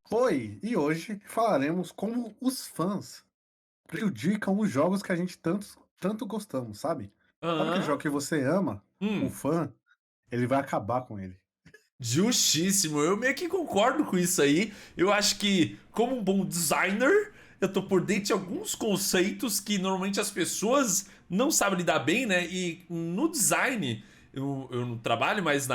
Oi, e hoje falaremos como os fãs prejudicam os jogos que a gente tanto gostamos, sabe? Sabe aquele Hã? jogo que você ama? O Hum. fã, ele vai acabar com ele. Justíssimo. Eu meio que concordo com isso aí. Eu acho que, como um bom designer, eu tô por dentro de alguns conceitos que normalmente as pessoas não sabem lidar bem, né? E no design, eu não trabalho mais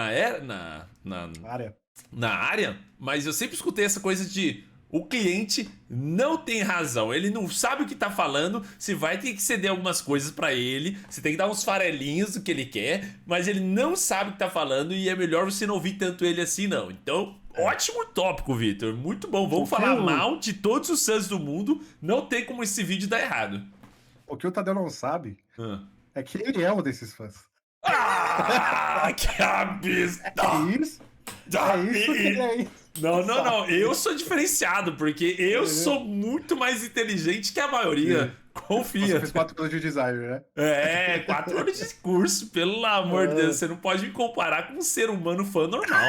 Área. na área, mas eu sempre escutei essa coisa de o cliente não tem razão, ele não sabe o que tá falando, você vai ter que ceder algumas coisas pra ele, você tem que dar uns farelinhos do que ele quer, mas ele não sabe o que tá falando e é melhor você não ouvir tanto ele assim não. Então, É. ótimo tópico, Victor, muito bom. O Vamos que falar o, mal de todos os fãs do mundo, não tem como esse vídeo dar errado. o que o Tadeu não sabe Ah, é que ele é um desses fãs. que É absurdo! isso, é isso que ele é Não, não, sabe? não. Eu sou diferenciado, porque eu Entendeu? sou muito mais inteligente que a maioria. Sim. Você Confia. fez 4 anos de designer, né? É, 4 anos de curso, pelo amor de Deus. Ah, Você não pode me comparar com um ser humano fã normal.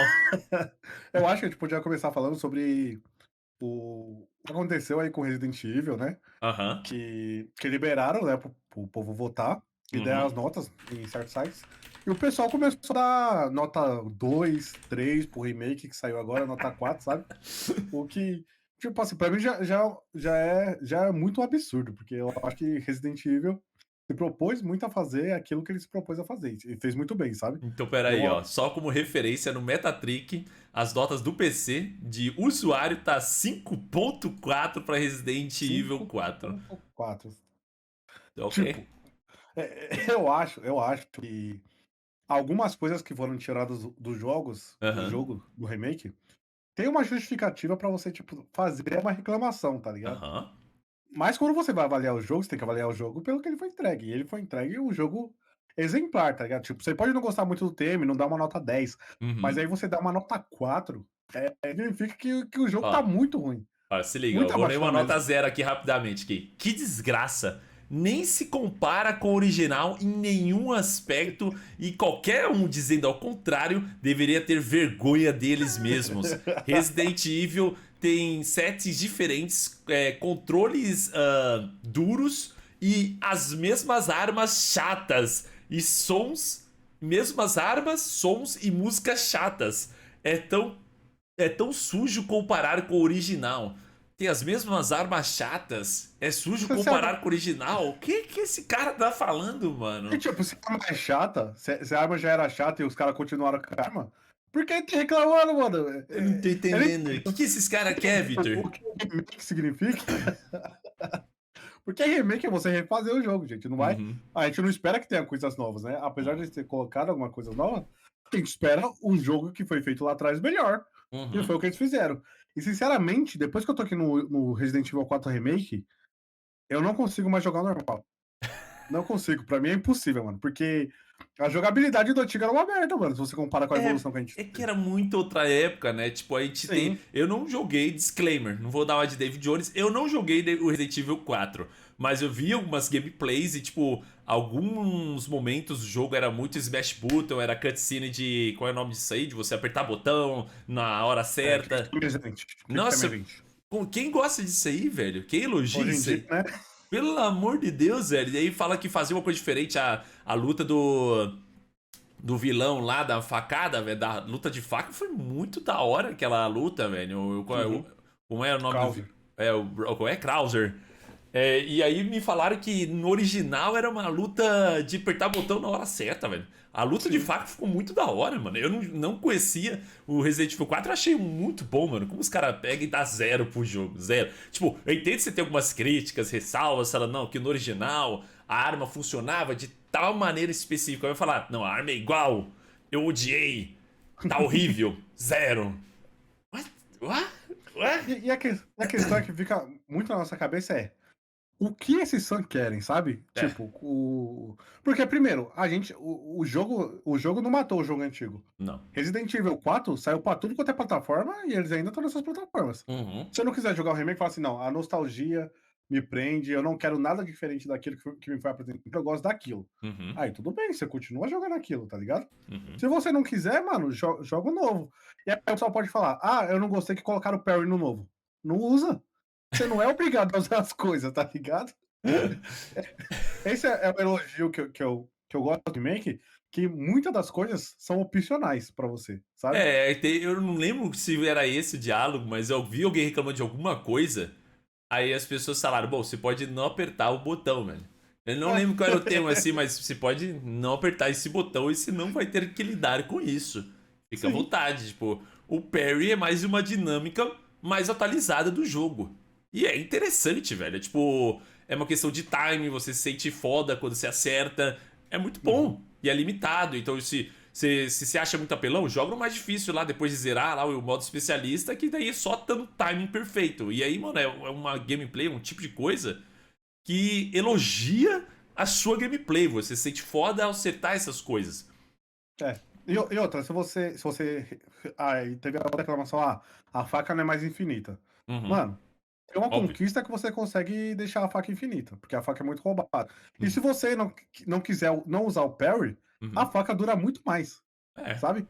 eu acho que a gente podia começar falando sobre o que aconteceu aí com Resident Evil, né? Aham. Que liberaram, né, pro povo votar e dar as Uhum. notas em certos sites. E o pessoal começou a dar nota 2, 3 pro remake que saiu agora, nota 4, sabe? O que, tipo assim, pra mim já é muito um absurdo, porque eu acho que Resident Evil se propôs muito a fazer aquilo que ele se propôs a fazer, e fez muito bem, sabe? Então, Eu, peraí, ó. Só como referência, no Metatrick, as notas do PC de usuário tá 5.4 para Resident Evil 4. 5.4. Ok. Tipo, eu acho que algumas coisas que foram tiradas dos jogos, do Aham. jogo, do remake, tem uma justificativa pra você, tipo, fazer uma reclamação, tá ligado? Aham. Mas quando você vai avaliar o jogo, você tem que avaliar o jogo pelo que ele foi entregue. E ele foi entregue um jogo exemplar, tá ligado? Tipo, você pode não gostar muito do tema e não dar uma nota 10, mas Uhum. aí você dá uma nota 4, significa que o jogo tá Ó. muito ruim. Olha, se liga, eu Muito vou ler abaixo da uma nota média. zero aqui rapidamente. Que desgraça. Nem se compara com o original em nenhum aspecto e qualquer um dizendo ao contrário deveria ter vergonha deles mesmos. Resident Evil tem sets diferentes, controles duros e as mesmas armas chatas e sons, mesmas armas, sons e músicas chatas. É tão sujo comparar com o original. Tem as mesmas armas chatas. É sujo Se a arma, comparar com o original. O que esse cara tá falando, e, mano? tipo, se a arma é chata, se a arma já era chata e os caras continuaram com a arma, por que tá reclamando, mano? Eu não tô Eu nem entendendo. O entendo que esses caras querem, Victor? o que remake significa. Porque remake é você refazer o jogo, gente. Não vai. Uhum, A gente não espera que tenha coisas novas, né? Apesar de ter colocado alguma coisa nova, a gente espera um jogo que foi feito lá atrás melhor. E foi uhum. o que eles fizeram. E sinceramente, depois que eu tô aqui no Resident Evil 4 Remake, eu não consigo mais jogar normal. Não consigo. Pra mim é impossível, mano. Porque a jogabilidade do antigo era uma merda, mano. Se você compara com a É, evolução que a gente é que teve. era muito outra época, né? Tipo, a gente tem. Sim. Eu não joguei, disclaimer, não vou dar uma de David Jones. Eu não joguei o Resident Evil 4, mas eu vi algumas gameplays e, tipo, alguns momentos o jogo era muito smash button, era cutscene de. Qual é o nome disso aí? De você apertar botão na hora Quick certa. Time Event. Quick Time Nossa, Event. quem gosta disso aí, velho? Quem elogia Hoje em isso dia, aí? né? Pelo amor de Deus, velho. E aí fala que fazia uma coisa diferente, a luta do vilão lá, da facada, velho, da luta de faca, foi muito da hora aquela luta, velho. Uhum. Como é o nome do. Krauser. Qual é? Krauser. E aí me falaram que no original era uma luta de apertar botão na hora certa, velho. A luta de Sim. faca ficou muito da hora, mano. Eu não conhecia o Resident Evil 4, eu achei muito bom, mano. Como os caras pegam e dá zero pro jogo, zero. Tipo, eu entendo que você tem algumas críticas, ressalvas, fala, não, que no original a arma funcionava de tal maneira específica. Eu ia falar, não, a arma é igual, eu odiei, tá horrível, zero. What? What? What? E a questão é que fica muito na nossa cabeça é o que esses fãs querem, sabe? É, Tipo, porque primeiro, o jogo não matou o jogo antigo. não. Resident Evil 4 saiu pra tudo quanto é plataforma e eles ainda estão nessas plataformas. Uhum, Se eu não quiser jogar o remake, fala assim: não, a nostalgia me prende, eu não quero nada diferente daquilo que me foi apresentado, eu gosto daquilo. uhum, Aí tudo bem, você continua jogando aquilo, tá ligado? uhum. Se você não quiser, mano, joga o novo. E aí o pessoal pode falar: ah, eu não gostei que colocaram o Perry no novo. Não usa. Você não é obrigado a usar as coisas, tá ligado? Esse é o elogio que eu gosto de Make, que muitas das coisas são opcionais pra você, sabe? Eu não lembro se era esse o diálogo, mas eu vi alguém reclamando de alguma coisa. Aí as pessoas falaram, bom, você pode não apertar o botão, velho. Eu não lembro qual era o tema assim, mas você pode não apertar esse botão e você não vai ter que lidar com isso. Fica à Sim. vontade, tipo, o parry é mais uma dinâmica mais atualizada do jogo. E é interessante, velho. É tipo, é uma questão de time, você se sente foda quando você acerta. É muito Uhum. bom. E é limitado. Então, se você acha muito apelão, joga no mais difícil lá, depois de zerar lá o modo especialista, que daí é só dando timing perfeito. E aí, mano, é uma gameplay, um tipo de coisa que elogia a sua gameplay. Você se sente foda ao acertar essas coisas. É. E outra, se você aí teve a outra reclamação, a faca não é mais infinita. Uhum, Mano, tem uma óbvio. conquista que você consegue deixar a faca infinita, porque a faca é muito roubada. E se Uhum, você não quiser não usar o parry, a uhum. faca dura muito mais, É. sabe?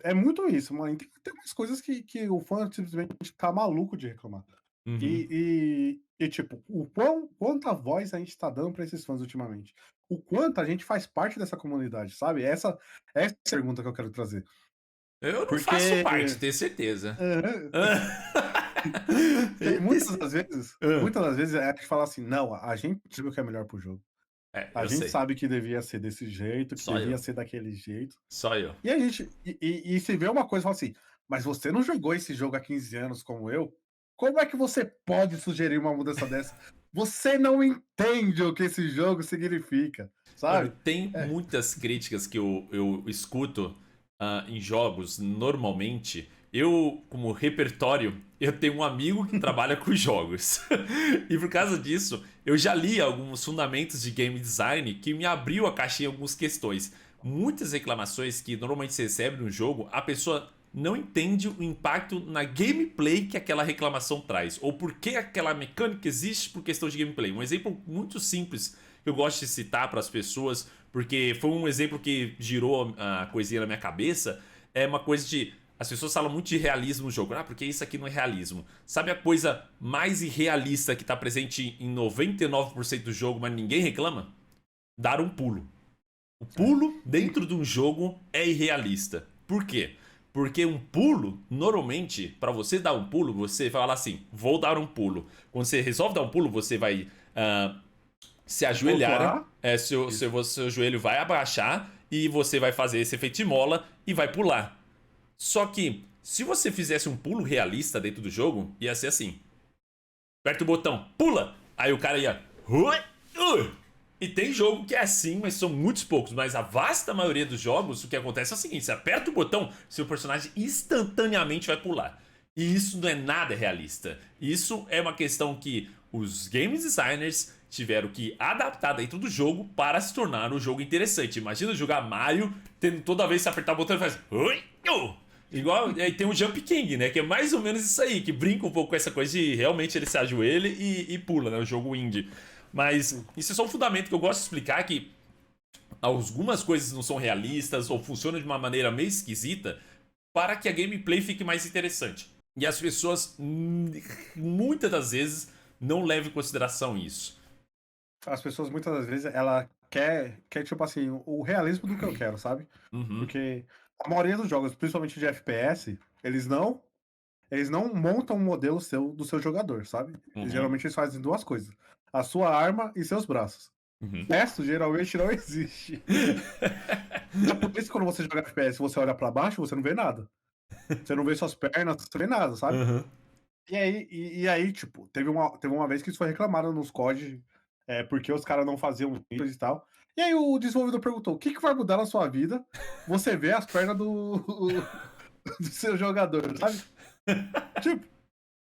É muito isso, mano. Tem umas coisas que o fã simplesmente tá maluco de reclamar. Uhum. E tipo, quanta voz a gente tá dando pra esses fãs ultimamente? O quanto a gente faz parte dessa comunidade, sabe? Essa é a pergunta que eu quero trazer. Eu não faço Porque parte, tenho certeza. aham, Eu tenho cer- muitas das vezes a gente fala assim: "Não, a gente sabe o que é melhor para o jogo. A Eu gente sei. sabe que devia ser desse jeito, que Só devia eu. ser daquele jeito". Só eu. E a gente se vê uma coisa e fala assim: "Mas você não jogou esse jogo há 15 anos como eu? Como é que você pode sugerir uma mudança dessa? Você não entende o que esse jogo significa", Mano, sabe? tem É. muitas críticas que eu escuto em jogos normalmente. Eu, como repertório, eu tenho um amigo que trabalha com jogos. E por causa disso, eu já li alguns fundamentos de game design que me abriu a caixinha em algumas questões. Muitas reclamações que normalmente se recebe no jogo, a pessoa não entende o impacto na gameplay que aquela reclamação traz. Ou por que aquela mecânica existe por questão de gameplay. Um exemplo muito simples que eu gosto de citar para as pessoas, porque foi um exemplo que girou a coisinha na minha cabeça. É uma coisa de. As pessoas falam muito de realismo no jogo. Ah, porque isso aqui não é realismo. Sabe a coisa mais irrealista que está presente em 99% do jogo, mas ninguém reclama? Dar um pulo. O É. pulo dentro Inclu de um jogo é irrealista. Por quê? Porque um pulo, normalmente, para você dar um pulo, você vai falar assim: vou dar um pulo. Quando você resolve dar um pulo, você vai se ajoelhar, flutuar isso. seu joelho vai abaixar e você vai fazer esse efeito de mola e vai pular. Só que, se você fizesse um pulo realista dentro do jogo, ia ser assim: aperta o botão, pula! Aí o cara ia. E tem jogo que é assim, mas são muitos poucos. Mas a vasta maioria dos jogos, o que acontece é o seguinte: você aperta o botão, seu personagem instantaneamente vai pular. E isso não é nada realista. Isso é uma questão que os game designers tiveram que adaptar dentro do jogo para se tornar um jogo interessante. Imagina jogar Mario, tendo toda vez que você apertar o botão, ele faz. Igual, aí tem o Jump King, né? Que é mais ou menos isso aí, que brinca um pouco com essa coisa de realmente ele se ajoelha e pula, né? O jogo indie. Mas Sim. isso é só um fundamento que eu gosto de explicar que algumas coisas não são realistas ou funcionam de uma maneira meio esquisita para que a gameplay fique mais interessante. E as pessoas, muitas das vezes, não levam em consideração isso. As pessoas muitas das vezes ela quer tipo assim, o realismo do que eu quero, sabe? Uhum, Porque a maioria dos jogos, principalmente de FPS, eles não montam um modelo do seu jogador, sabe? uhum, Geralmente eles fazem duas coisas: a sua arma e seus braços. uhum. O resto geralmente não existe. É por isso que quando você joga FPS, você olha pra baixo, você não vê nada. Você não vê suas pernas, você não vê nada, sabe? Uhum. E aí, tipo, teve uma vez que isso foi reclamado nos COD, porque os caras não faziam isso e tal. E aí o desenvolvedor perguntou: "O que que vai mudar na sua vida você ver as pernas do do seu jogador", sabe? Tipo,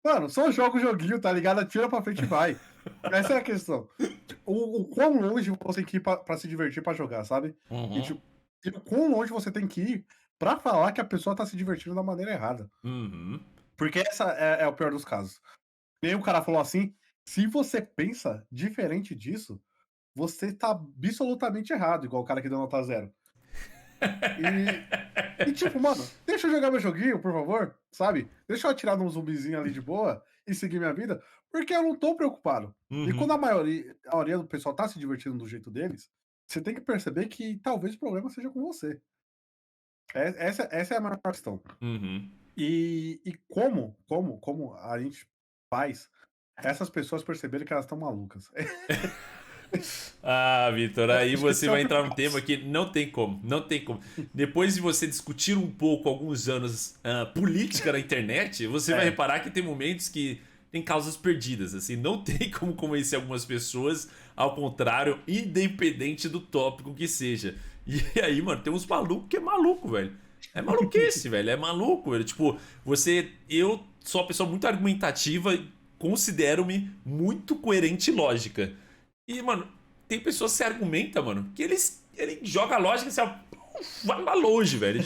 mano, só joga o joguinho, tá ligado? Atira pra frente e vai. Essa é a questão. O quão longe você tem que ir pra se divertir pra jogar, sabe? E Uhum. tipo, e o quão longe você tem que ir pra falar que a pessoa tá se divertindo da maneira errada. Uhum. Porque essa é o pior dos casos. E aí o cara falou assim: "Se você pensa diferente disso, você tá absolutamente errado", igual o cara que deu nota zero. E tipo, mano, deixa eu jogar meu joguinho, por favor, sabe? Deixa eu atirar num zumbizinho ali de boa e seguir minha vida, porque eu não tô preocupado. E quando Uhum, a maioria do pessoal tá se divertindo do jeito deles, você tem que perceber que talvez o problema seja com você. Essa é a maior questão. uhum. E como a gente faz essas pessoas perceberem que elas estão malucas? Ah, Vitor, aí Acho que você esse é o vai que eu entrar num tema faço. que não tem como, não tem como. Depois de você discutir um pouco, alguns anos, política na internet, você vai É, reparar que tem momentos que tem causas perdidas, assim, não tem como convencer algumas pessoas, ao contrário, independente do tópico que seja. E aí, mano, tem uns malucos que é maluco, velho. É maluquice, velho, é maluco, velho. Tipo, eu sou uma pessoa muito argumentativa e considero-me muito coerente e lógica. E, mano, tem pessoas que se argumenta, mano, que ele joga a lógica assim, ó, vai pra longe, velho.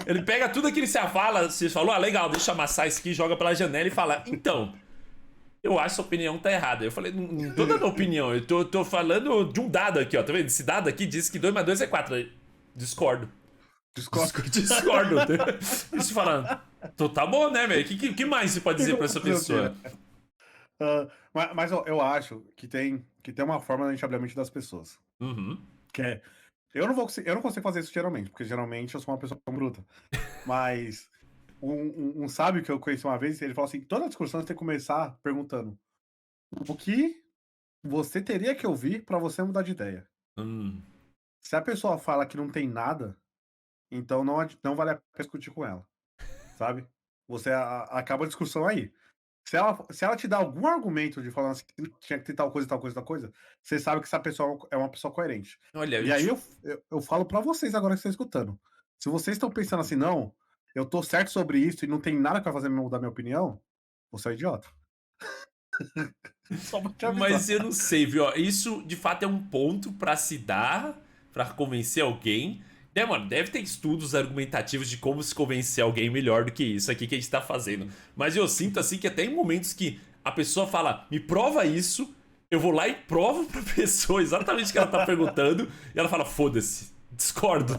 Ele pega tudo aquilo que você fala, você falou, legal, deixa eu amassar isso aqui, joga pela janela e fala, então, eu acho que sua opinião tá errada. Eu falei, não tô dando opinião, eu tô falando de um dado aqui, ó, tá vendo? Esse dado aqui diz que 2 mais 2 é 4. Discordo. discordo. Discordo. Isso falando. Então tá bom, né, velho? Que mais você pode Que dizer eu pra vou essa fazer o quê, pessoa? né? Mas eu acho que tem uma forma da gente abrir a mente das pessoas. Uhum. Que é. Eu não consigo fazer isso geralmente, porque geralmente eu sou uma pessoa bruta. Mas um sábio que eu conheci uma vez, ele falou assim: toda discussão você tem que começar perguntando o que você teria que ouvir para você mudar de ideia. Hum. Se a pessoa fala que não tem nada, então não vale a pena discutir com ela, sabe? Você acaba a discussão aí. Se ela te dá algum argumento de falando assim, que tinha que ter tal coisa, tal coisa, tal coisa, você sabe que essa pessoa é uma pessoa coerente. Olha, E aí eu falo pra vocês agora que estão escutando. Se vocês estão pensando assim, não, eu tô certo sobre isso e não tem nada que vai fazer mudar minha opinião, você é idiota. Só pra te avisar. Mas eu não sei, viu? Ó, isso de fato é um ponto pra se dar, pra convencer alguém. É, mano, deve ter estudos argumentativos de como se convencer alguém melhor do que isso aqui que a gente tá fazendo. Mas eu sinto assim que até em momentos que a pessoa fala, me prova isso, eu vou lá e provo pra pessoa exatamente o que ela tá perguntando, e ela fala, foda-se, discordo.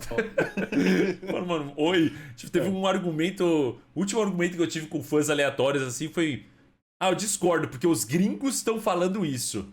Mano, oi. Tipo, teve É. um argumento. O último argumento que eu tive com fãs aleatórios assim foi. Eu discordo, porque os gringos estão falando isso.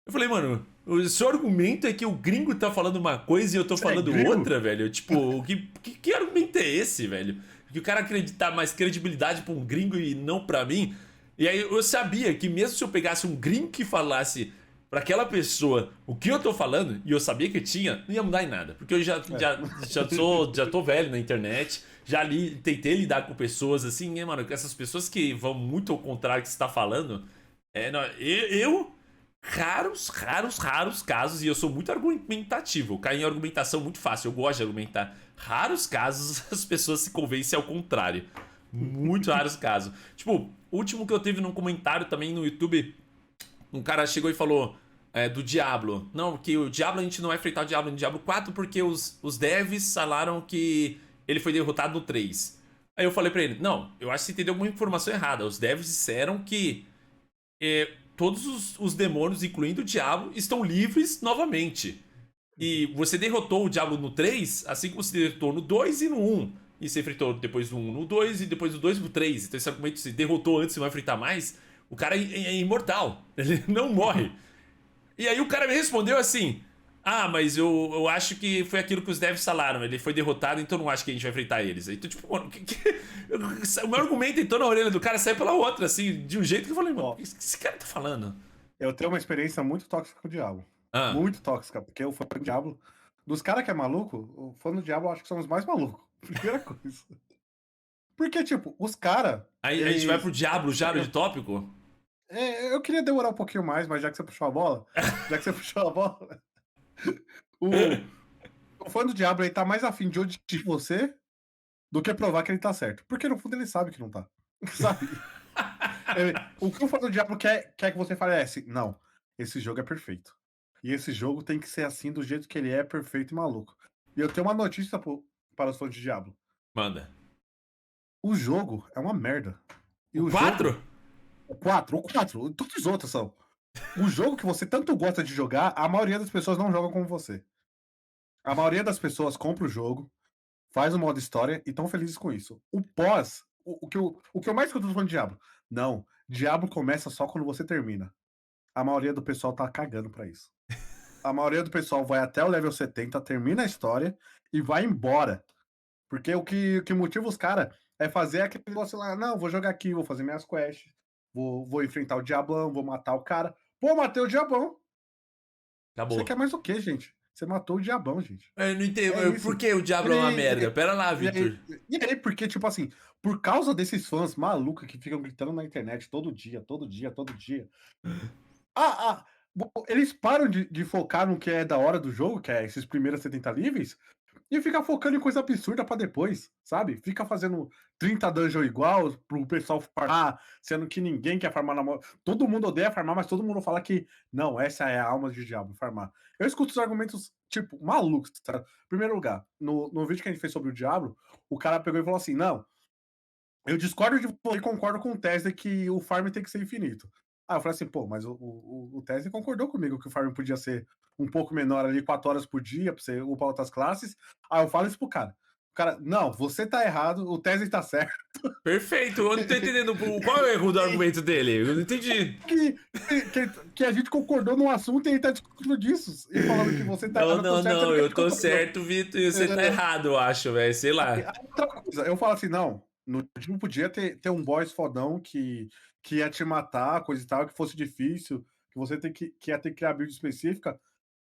Eu falei, mano, o seu argumento é que o gringo tá falando uma coisa e eu tô Você é falando gringo? outra, velho. Tipo, que argumento é esse, velho? Que o cara acreditar mais credibilidade pra um gringo e não pra mim. E aí eu sabia que mesmo se eu pegasse um gringo que falasse pra aquela pessoa o que eu tô falando, e eu sabia que tinha, não ia mudar em nada. Porque eu É. já tô velho na internet, já tentei lidar com pessoas assim, mano, essas pessoas que vão muito ao contrário do que você tá falando. Não, raros casos, e eu sou muito argumentativo, eu caio em argumentação muito fácil, eu gosto de argumentar. Raros casos as pessoas se convencem ao contrário. Muito raros casos. Tipo, o último que eu teve num comentário também no YouTube, um cara chegou e falou do Diablo. Não, que o Diablo a gente não vai enfrentar o Diablo no Diablo 4 porque os devs falaram que ele foi derrotado no 3. Aí eu falei pra ele, não, eu acho que você entendeu alguma informação errada. Os devs disseram que todos os demônios, incluindo o Diablo, estão livres novamente. E você derrotou o Diablo no 3, assim como você derrotou no 2 e no 1. E você enfrentou depois do 1 no 2 e depois do 2 no 3. Então esse argumento se derrotou antes e vai enfrentar mais. O cara é imortal. Ele não morre. E aí o cara me respondeu assim: mas eu acho que foi aquilo que os devs falaram. Ele foi derrotado, então não acho que a gente vai enfrentar eles. Então, tipo, mano, o meu argumento entrou na orelha do cara, saiu pela outra, assim, de um jeito que eu falei, mano, o Ó, que esse cara tá falando? eu tenho uma experiência muito tóxica com o Diablo. Ah, Muito tóxica, porque o fã do Diablo, dos caras que é maluco, o fã do Diablo eu acho que são os mais malucos. Primeira coisa. Porque, tipo, os caras, aí a gente vai pro eles. diabo já de tópico? Eu queria demorar um pouquinho mais, mas já que você puxou a bola, já que você puxou a bola, o, o fã do Diablo ele tá mais afim de odiar você do que provar que ele tá certo. Porque no fundo ele sabe que não tá. Sabe? O que o fã do Diablo quer que você fale é assim: não, esse jogo é perfeito. E esse jogo tem que ser assim, do jeito que ele é, perfeito e maluco. E eu tenho uma notícia para os fãs de Diablo. Manda. O jogo é uma merda. E O o 4? jogo. O 4, todos os outros são. O jogo que você tanto gosta de jogar, a maioria das pessoas não joga como você. A maioria das pessoas compra o jogo, faz o modo história e estão felizes com isso. O pós, o que eu mais escuto do fã de Diablo. Não, Diablo começa só quando você termina. A maioria do pessoal tá cagando pra isso. A maioria do pessoal vai até o level 70, termina a história e vai embora. Porque o que motiva os caras é fazer aquele negócio lá, não, vou jogar aqui, vou fazer minhas quests, vou enfrentar o diabão, vou matar o cara. Pô, matei o diabão. Você Acabou. quer mais o quê, gente? Você matou o diabão, gente. Eu não entendo. É isso. Por que o Diablo é uma merda? E, Pera lá, e Victor. aí, e aí, porque, tipo assim, por causa desses fãs malucos que ficam gritando na internet todo dia, todo dia, todo dia, ah, eles param de focar no que é da hora do jogo, que é esses primeiros 70 níveis, e fica focando em coisa absurda pra depois, sabe? Fica fazendo 30 dungeon igual pro pessoal farmar, sendo que ninguém quer farmar na mão. Todo mundo odeia farmar, mas todo mundo fala que não, essa é a alma de diabo, farmar. Eu escuto os argumentos, tipo, malucos, tá? Primeiro lugar, no vídeo que a gente fez sobre o Diablo, o cara pegou e falou assim: não, eu discordo de você e concordo com o Tesla que o farm tem que ser infinito. Aí eu falei assim, pô, mas o Tesla concordou comigo que o farm podia ser um pouco menor ali, 4 horas por dia, pra você upar outras classes. Aí eu falo isso pro cara. O cara, não, você tá errado, o Tesla tá certo. Perfeito. Eu não tô entendendo qual é o erro do argumento dele. Eu não entendi. Que, que a gente concordou num assunto e ele tá discutindo disso. E falando que você tá Não, errado, eu tô não, certo, sendo não. que a Eu gente tô concordou. certo, Vitor, e você tá É, errado, eu acho, velho. Sei aí, lá. outra coisa, eu falo assim, não, não podia ter um boss fodão que ia te matar, coisa e tal, que fosse difícil, que você que ia ter que criar build específica.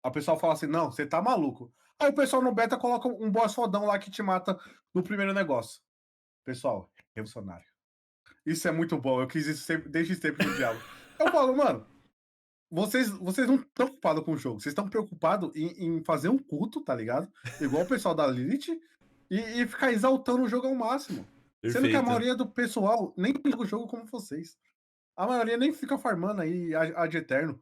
Aí o pessoal fala assim, não, você tá maluco. Aí o pessoal no beta coloca um boss fodão lá que te mata no primeiro negócio. Pessoal, revolucionário. Isso é muito bom, eu quis isso desde sempre no Diablo. Eu falo, mano, vocês não estão preocupados com o jogo, vocês estão preocupados em fazer um culto, tá ligado? Igual o pessoal da Lilith, e ficar exaltando o jogo ao máximo. Sendo que a Perfeito. maioria do pessoal nem joga o jogo como vocês. A maioria nem fica farmando aí ad eterno,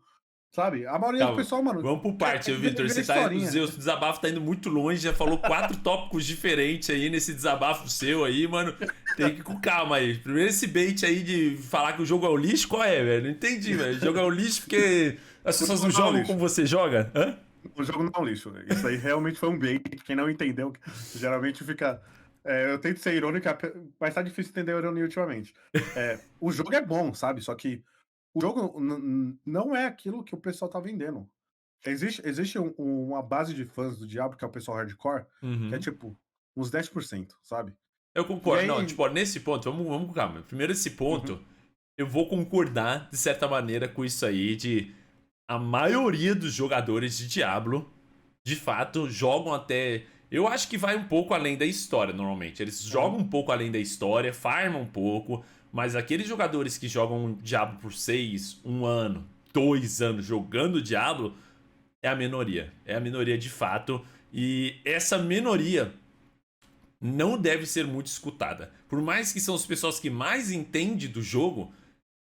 sabe? A maioria do Calma. pessoal, mano, Vamos por parte, Vitor. vê Você tá. O historinha. seu desabafo tá indo muito longe. Já falou 4 tópicos diferentes aí nesse desabafo seu aí, mano. Tem que ir com calma aí. Primeiro esse bait aí de falar que o jogo é o lixo, qual é, velho? Não entendi, velho. O jogo é o lixo porque as O pessoas jogo não não é um jogam lixo. como você joga? Hã? O jogo não é um lixo. Isso aí realmente foi um bait. Quem não entendeu, geralmente fica. Eu tento ser irônico, mas tá difícil entender a ironia ultimamente. O jogo é bom, sabe? Só que o jogo não é aquilo que o pessoal tá vendendo. Existe uma base de fãs do Diablo, que é o pessoal hardcore, que é Uhum. tipo uns 10%, sabe? Eu E concordo. Não, aí. tipo, ó, nesse ponto, vamos com calma. Primeiro, esse Uhum, ponto, eu vou concordar, de certa maneira, com isso aí, de a maioria dos jogadores de Diablo, de fato, jogam até. Eu acho que vai um pouco além da história, normalmente. Eles jogam uhum. um pouco além da história, farmam um pouco, mas aqueles jogadores que jogam Diablo por 6, um ano, 2 anos jogando Diablo, é a minoria. É a minoria de fato. E essa minoria não deve ser muito escutada. Por mais que são as pessoas que mais entendem do jogo,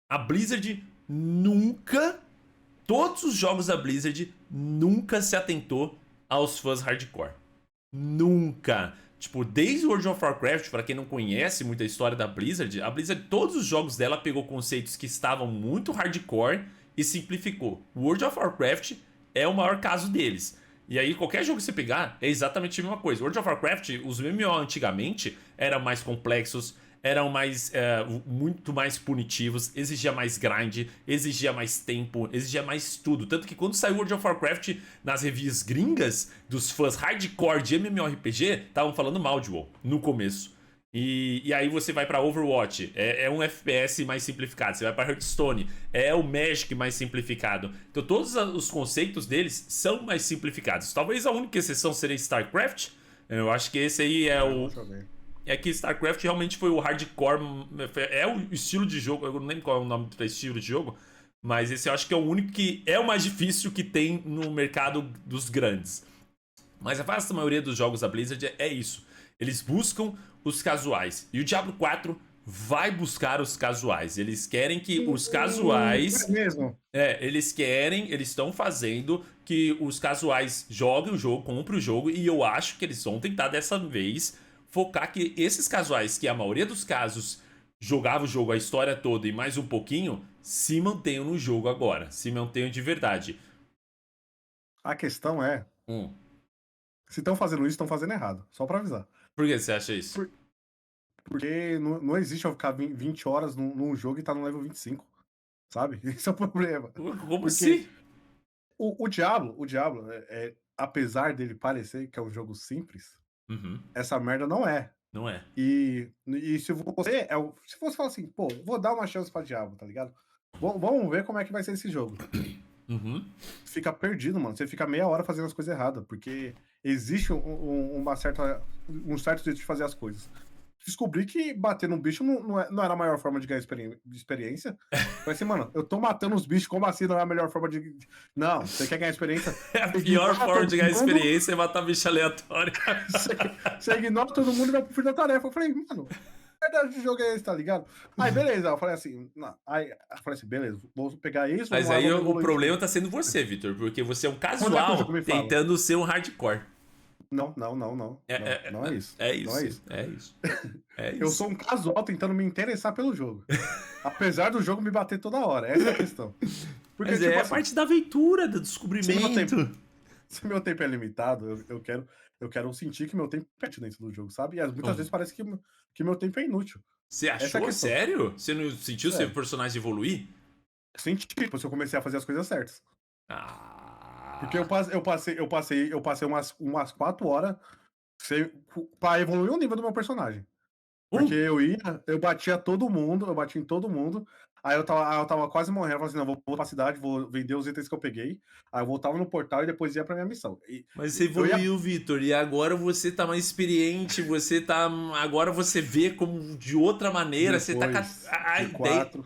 a Blizzard nunca, todos os jogos da Blizzard nunca se atentou aos fãs hardcore. Nunca. Tipo, desde World of Warcraft, para quem não conhece muita história da Blizzard, a Blizzard, todos os jogos dela pegou conceitos que estavam muito hardcore e simplificou. World of Warcraft é o maior caso deles. E aí, qualquer jogo que você pegar é exatamente a mesma coisa. World of Warcraft, os MMO antigamente eram mais complexos, eram muito mais punitivos, exigia mais grind, exigia mais tempo, exigia mais tudo. Tanto que quando saiu World of Warcraft nas reviews gringas, dos fãs hardcore de MMORPG, estavam falando mal de WoW no começo. E aí você vai pra Overwatch, é um FPS mais simplificado. Você vai pra Hearthstone, é o Magic mais simplificado. Então todos os conceitos deles são mais simplificados. Talvez a única exceção seria StarCraft. Eu acho que esse aí é Não o, joguei. é que StarCraft realmente foi o hardcore. É o estilo de jogo. Eu não lembro qual é o nome do estilo de jogo. Mas esse eu acho que é o único que é o mais difícil que tem no mercado dos grandes. Mas a vasta maioria dos jogos da Blizzard é isso. Eles buscam os casuais. E o Diablo 4 vai buscar os casuais. Eles querem que os É casuais. mesmo. Eles estão fazendo que os casuais joguem o jogo, comprem o jogo, e eu acho que eles vão tentar dessa vez focar que esses casuais, que a maioria dos casos jogava o jogo a história toda e mais um pouquinho, se mantenham no jogo agora, se mantenham de verdade. A questão é, Hum. se estão fazendo isso, estão fazendo errado. Só pra avisar. Por que você acha isso? Porque não existe eu ficar 20 horas num jogo e tá no level 25, sabe? Esse é o problema. Como Porque assim? o Diablo, apesar dele parecer que é um jogo simples, Uhum, essa merda não é. não é. E se você falar assim, pô, vou dar uma chance pra Diablo, tá ligado? Vamos ver como é que vai ser esse jogo. Uhum. Fica perdido, mano. Você fica meia hora fazendo as coisas erradas, porque existe um certo jeito de fazer as coisas. Descobri que bater num bicho não era a maior forma de ganhar experiência. Falei assim, mano, eu tô matando os bichos, como assim não é a melhor forma de. Não, você quer ganhar experiência? É a Você pior ignora forma todo de ganhar mundo, experiência é matar bicho aleatório. você ignora todo mundo e vai pro fim da tarefa. Eu falei, mano, que verdade de jogo é esse, tá ligado? Aí, beleza. Eu falei assim, não. Aí eu falei assim, beleza, vou pegar isso, vamos Mas lá, aí vamos o evoluir isso problema aqui. tá sendo você, Vitor, porque você é um Onde é que o jogo casual me fala? tentando ser um hardcore. Não, não, não, não, É, não, é, não é isso. é Não é isso, isso. é isso, é Eu isso. sou um casual tentando me interessar pelo jogo. Apesar do jogo me bater toda hora. Essa é a questão. Porque, Mas tipo é assim, parte da aventura, do se meu descobrimento. tempo, se meu tempo é limitado, eu quero sentir que meu tempo é útil dentro do jogo, sabe? E muitas vezes parece que meu tempo é inútil. Você Essa é a achou? questão. Sério? Você não sentiu seu Sério. personagem evoluir? Senti, tipo, se eu comecei a fazer as coisas certas. Porque Ah. eu passei umas 4 horas pra evoluir o nível do meu personagem. Porque Um. eu batia todo mundo, eu batia em todo mundo. Aí eu tava quase morrendo. Eu falei assim: não, vou voltar pra cidade, vou vender os itens que eu peguei. Aí eu voltava no portal e depois ia pra minha missão. Mas você Eu ia evoluiu, Vitor, e agora você tá mais experiente, você tá. Agora você vê como de outra maneira, você tá com depois a de ideia. 4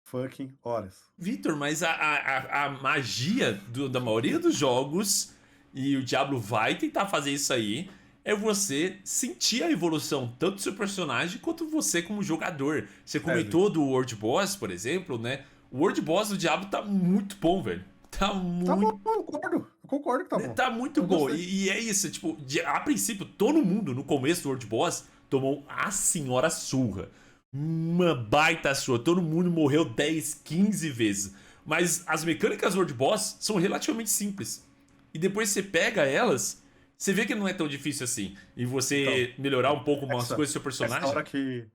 fucking horas. Vitor, mas a magia da maioria dos jogos, e o Diablo vai tentar fazer isso aí, é você sentir a evolução tanto do seu personagem quanto você como jogador. Você É, Vitor. comentou do World Boss, por exemplo, né? O World Boss do Diablo tá muito bom, velho. Tá Tá bom, muito. eu concordo que tá bom. Tá muito Eu bom. gostei. E é isso, tipo, a princípio, todo mundo no começo do World Boss tomou a senhora surra. Uma baita surra. Todo mundo morreu 10, 15 vezes. Mas as mecânicas do World Boss são relativamente simples. E depois você pega elas, você vê que não é tão difícil assim. E Então, você melhorar um pouco umas essa, coisas do seu essa personagem. hora que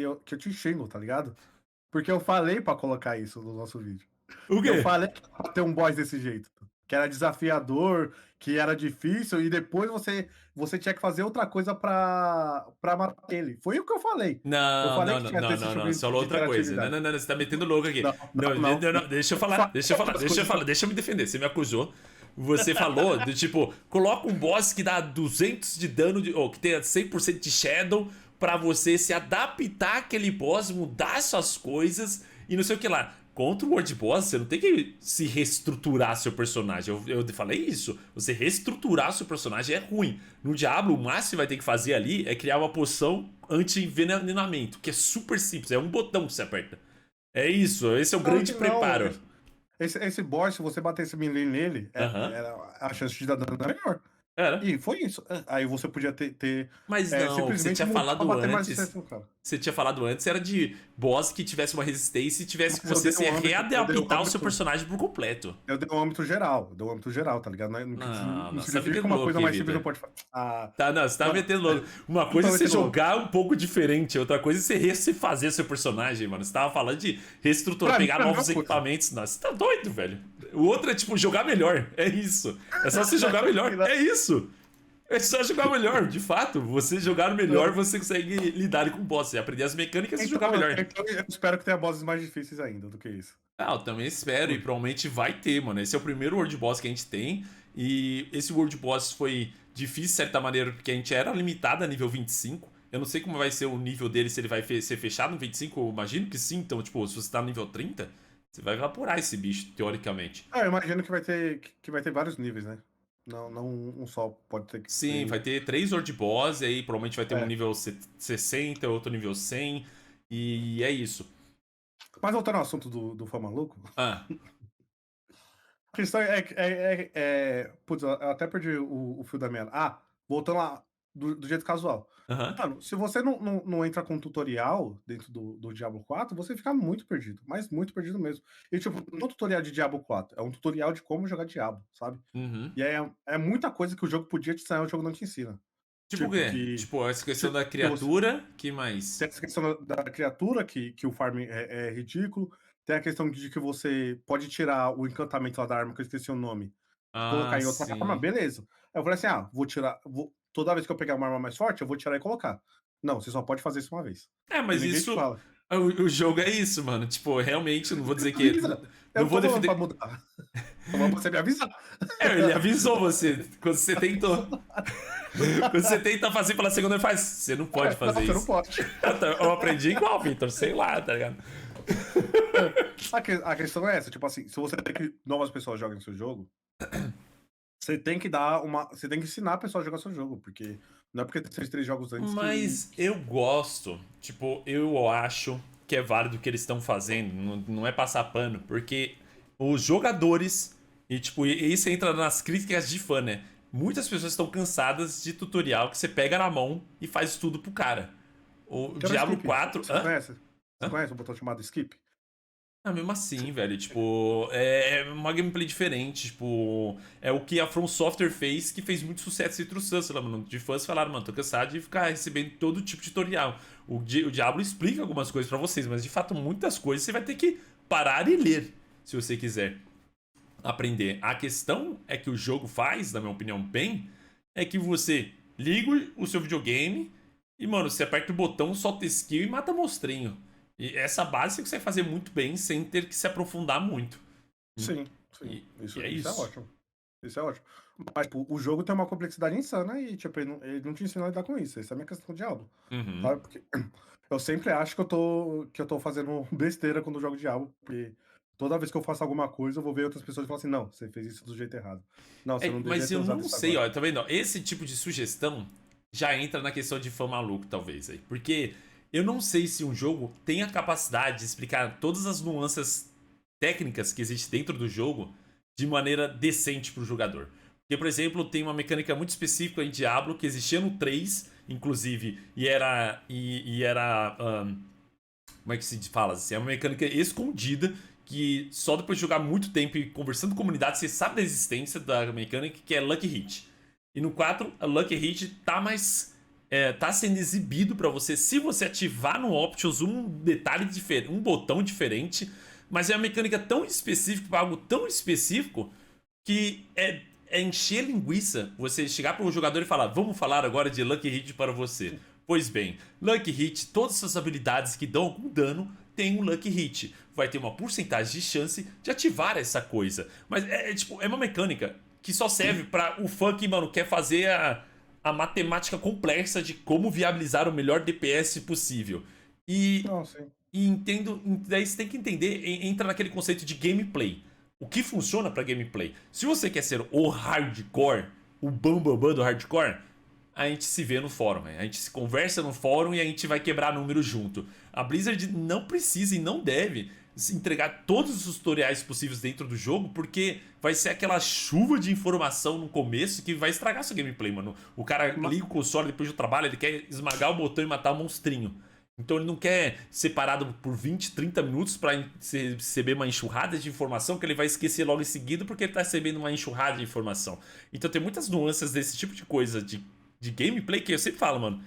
eu te xingo, tá ligado? Porque eu falei pra colocar isso no nosso vídeo. O Eu quê? falei que era pra ter um boss desse jeito. Que era desafiador, que era difícil, e depois você tinha que fazer outra coisa pra matar ele. Foi o que eu falei. Eu Não, falei não, que não, tinha não, desse não, não. jogo Você falou de outra coisa. Não, interatividade. não, não, você tá metendo louco aqui. Não, Não, não, não. não, não, deixa eu Eu falei falar, deixa eu falar, outras deixa eu coisas. falar, deixa eu me defender. Você me acusou. Você falou do tipo, coloca um boss que dá 200 de dano, ou que tenha 100% de Shadow, pra você se adaptar àquele boss, mudar suas coisas e não sei o que lá. Contra o World Boss, você não tem que se reestruturar seu personagem. Eu falei isso. Você reestruturar seu personagem é ruim. No Diablo, o máximo que você vai ter que fazer ali é criar uma poção anti-envenenamento, que é super simples. É um botão que você aperta. É isso, esse é o Claro grande que não. preparo. Esse boss, se você bater esse melee nele, Aham. a chance de dar dano era melhor. Era. E foi isso. Aí você podia Mas não, o que você simplesmente tinha mudar pra falado bater mais antes. distância no cara. Você tinha falado antes era de boss que tivesse uma resistência e tivesse que Mas eu você dei se um âmbito, eu dei um readaptar o seu âmbito, personagem por completo. eu dei um âmbito geral, tá ligado? Não, Não, não não, você tá significa que metendo uma louco coisa aí, mais simples não Vitor. pode fazer. Ah, Tá, não, você tá mano, metendo louco. Uma não coisa tá é você metendo louco. jogar um pouco diferente, outra coisa é você refazer seu personagem, mano. Você tava falando de reestruturar, Pra mim pegar é a mesma novos coisa. equipamentos. Nossa, você tá doido, velho. O outro é tipo jogar melhor. É isso. É só você jogar melhor. É isso. É só jogar melhor, de fato. Você jogar melhor, você consegue lidar com o boss. Você aprender as mecânicas e Então, jogar melhor. então eu espero que tenha bosses mais difíceis ainda do que isso. Ah, eu também espero e Por- provavelmente vai ter, mano. Esse é o primeiro World Boss que a gente tem. E esse World Boss foi difícil, de certa maneira, porque a gente era limitado a nível 25. Eu não sei como vai ser o nível dele, se ele vai ser fechado no 25. Eu imagino que sim. Então, tipo, se você tá no nível 30, você vai evaporar esse bicho, teoricamente. Eu imagino que vai ter vários níveis, né? Não um só pode ter que Sim, ser. vai ter 3 World Boss, e aí provavelmente vai ter um É. nível 60, outro nível 100. E é isso. Mas voltando ao assunto do Fã Maluco, Ah, a questão putz, eu até perdi o fio da meada. Voltando lá, do jeito casual. aham. Mano, se você não entra com tutorial dentro do Diablo 4, você fica muito perdido, mas muito perdido mesmo. E, tipo, não é um tutorial de Diablo 4, é um tutorial de como jogar Diablo, sabe? Uhum. E é muita coisa que o jogo podia te ensinar, o jogo não te ensina. Tipo o Tipo, quê? que Tipo, essa questão da que você criatura, que mais? tem essa questão da criatura, que o farm é ridículo. Tem a questão de que você pode tirar o encantamento lá da arma, que eu esqueci o nome, e Ah, colocar em outra arma, sim. beleza. Aí eu falei assim: "Ah, vou tirar toda vez que eu pegar uma arma mais forte, eu vou tirar e colocar". Não, você só pode fazer isso uma vez. É, E mas ninguém te isso. fala. O jogo é isso, mano. Tipo, realmente, eu não vou dizer que. Avisa! Eu Não não vou tô falando pra defender. mudar, tô falando pra você me avisar. É, ele avisou você quando você tentou. Quando você tenta fazer pela segunda vez, faz. Você não pode Não, fazer você não isso. pode. Eu aprendi igual, Victor, sei lá, tá ligado? A questão é essa, tipo assim, se você quer que novas pessoas joguem seu jogo, você tem que dar uma. Você tem que ensinar a pessoa a jogar seu jogo, porque não é porque você fez 3 jogos antes Mas eu gosto, tipo, eu acho que é válido o que eles estão fazendo, não é passar pano, porque os jogadores, e tipo, e isso entra nas críticas de fã, né? Muitas pessoas estão cansadas de tutorial que você pega na mão e faz tudo pro cara. O que era o Diablo skip. 4. Você Hã? conhece? Você Hã? conhece um botão chamado skip? Ah, mesmo assim, velho, tipo, é uma gameplay diferente, tipo, é o que a From Software fez, que fez muito sucesso entre os fãs, sei lá, mano, de fãs falaram, mano, tô cansado de ficar recebendo todo tipo de tutorial. O Diablo explica algumas coisas pra vocês, mas de fato muitas coisas você vai ter que parar e ler, se você quiser aprender. A questão é que o jogo faz, na minha opinião, bem, é que você liga o seu videogame e, mano, você aperta o botão, solta skill e mata monstrinho. E essa base você consegue fazer muito bem sem ter que se aprofundar muito. Sim, sim. E é Isso é isso. ótimo. Isso é ótimo. Mas, tipo, o jogo tem uma complexidade insana e, tipo, ele não te ensina a lidar com isso. Essa é a minha questão de Diablo. Uhum. Sabe? Porque eu sempre acho que eu tô fazendo besteira quando eu jogo Diablo, porque toda vez que eu faço alguma coisa, eu vou ver outras pessoas e falar assim: não, você fez isso do jeito errado. Não, você É, não devia mas ter eu usado não isso sei, agora. ó, tá vendo? Esse tipo de sugestão já entra na questão de fã maluco, talvez. Aí. Porque eu não sei se um jogo tem a capacidade de explicar todas as nuances técnicas que existem dentro do jogo de maneira decente pro jogador. Porque, por exemplo, tem uma mecânica muito específica em Diablo que existia no 3, inclusive, e era. Como é que se fala? Assim, é uma mecânica escondida que só depois de jogar muito tempo e conversando com comunidade você sabe da existência da mecânica, que é Lucky Hit. E no 4, a Lucky Hit tá mais. Tá sendo exibido para você se você ativar no Options um detalhe diferente, um botão diferente, mas é uma mecânica tão específica para algo tão específico que é encher linguiça você chegar para um jogador e falar: vamos falar agora de Lucky Hit para você. Pois bem, Lucky Hit, todas essas habilidades que dão algum dano tem um Lucky Hit. Vai ter uma porcentagem de chance de ativar essa coisa. Mas tipo, é uma mecânica que só serve para o fã que, mano, quer fazer a matemática complexa de como viabilizar o melhor DPS possível. E Não, sim. e entendo. Daí você tem que entender, entra naquele conceito de gameplay. O que funciona pra gameplay? Se você quer ser o hardcore, o bambambam do hardcore, a gente se vê no fórum, a gente se conversa no fórum e a gente vai quebrar números junto. A Blizzard não precisa e não deve entregar todos os tutoriais possíveis dentro do jogo, porque vai ser aquela chuva de informação no começo que vai estragar sua gameplay, mano. O cara Ma- liga o console depois do trabalho, ele quer esmagar o botão e matar o monstrinho. Então ele não quer ser parado por 20, 30 minutos para receber uma enxurrada de informação que ele vai esquecer logo em seguida porque ele tá recebendo uma enxurrada de informação. Então tem muitas nuances desse tipo de coisa de gameplay que eu sempre falo, mano.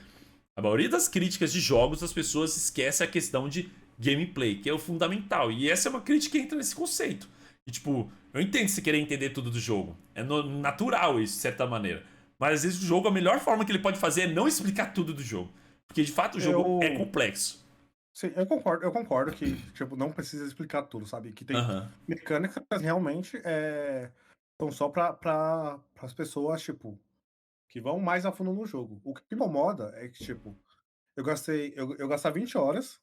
A maioria das críticas de jogos as pessoas esquecem a questão de gameplay, que é o fundamental. E essa é uma crítica que entra nesse conceito. E tipo, eu entendo se querer entender tudo do jogo. É natural isso, de certa maneira. Mas às vezes o jogo, a melhor forma que ele pode fazer é não explicar tudo do jogo. Porque de fato o jogo é Eu. complexo. Sim, eu concordo que, tipo, não precisa explicar tudo, sabe? Que tem Aham. mecânicas que realmente são só para as pessoas, tipo, que vão mais a fundo no jogo. O que me incomoda é que, tipo, eu gastar 20 horas,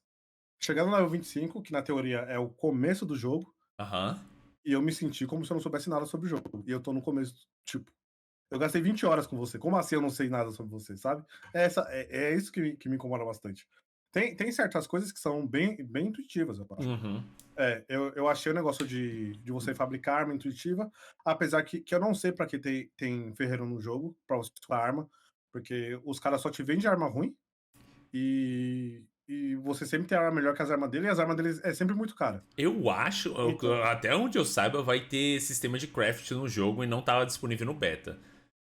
chegando no level 25, que na teoria é o começo do jogo, Aham. e eu me senti como se eu não soubesse nada sobre o jogo. E eu tô no começo, tipo, eu gastei 20 horas com você. Como assim eu não sei nada sobre você, sabe? É isso que me incomoda bastante. Tem certas coisas que são bem intuitivas, eu acho. Uhum. Eu achei o negócio de você fabricar arma intuitiva, apesar que eu não sei pra que tem ferreiro no jogo, pra você usar arma, porque os caras só te vendem arma ruim e você sempre tem arma melhor que as armas dele, e as armas deles é sempre muito cara. Eu acho, Então, até onde eu saiba, vai ter sistema de craft no jogo e não estava disponível no beta.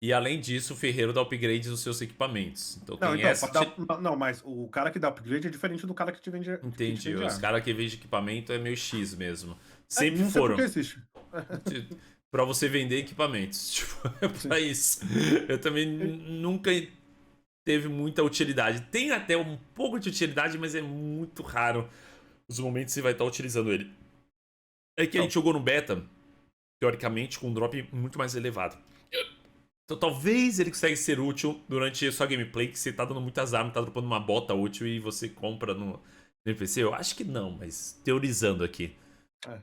E além disso, o ferreiro dá upgrade nos seus equipamentos. Então Não, tem então, essa. não, mas o cara que dá upgrade é diferente do cara que te Entendi. vende Os arma. caras que vendem equipamento é meio X mesmo. É, Sempre não sei por que foram. existe. Pra você vender equipamentos. Tipo, é pra Sim. isso. Eu também nunca teve muita utilidade. Tem até um pouco de utilidade, mas é muito raro os momentos que você vai estar utilizando ele. É que a Então, gente jogou no beta, teoricamente, com um drop muito mais elevado. Então talvez ele consiga ser útil durante a sua gameplay, que você tá dando muitas armas, tá dropando uma bota útil e você compra no NPC. Eu acho que não, mas teorizando aqui. é.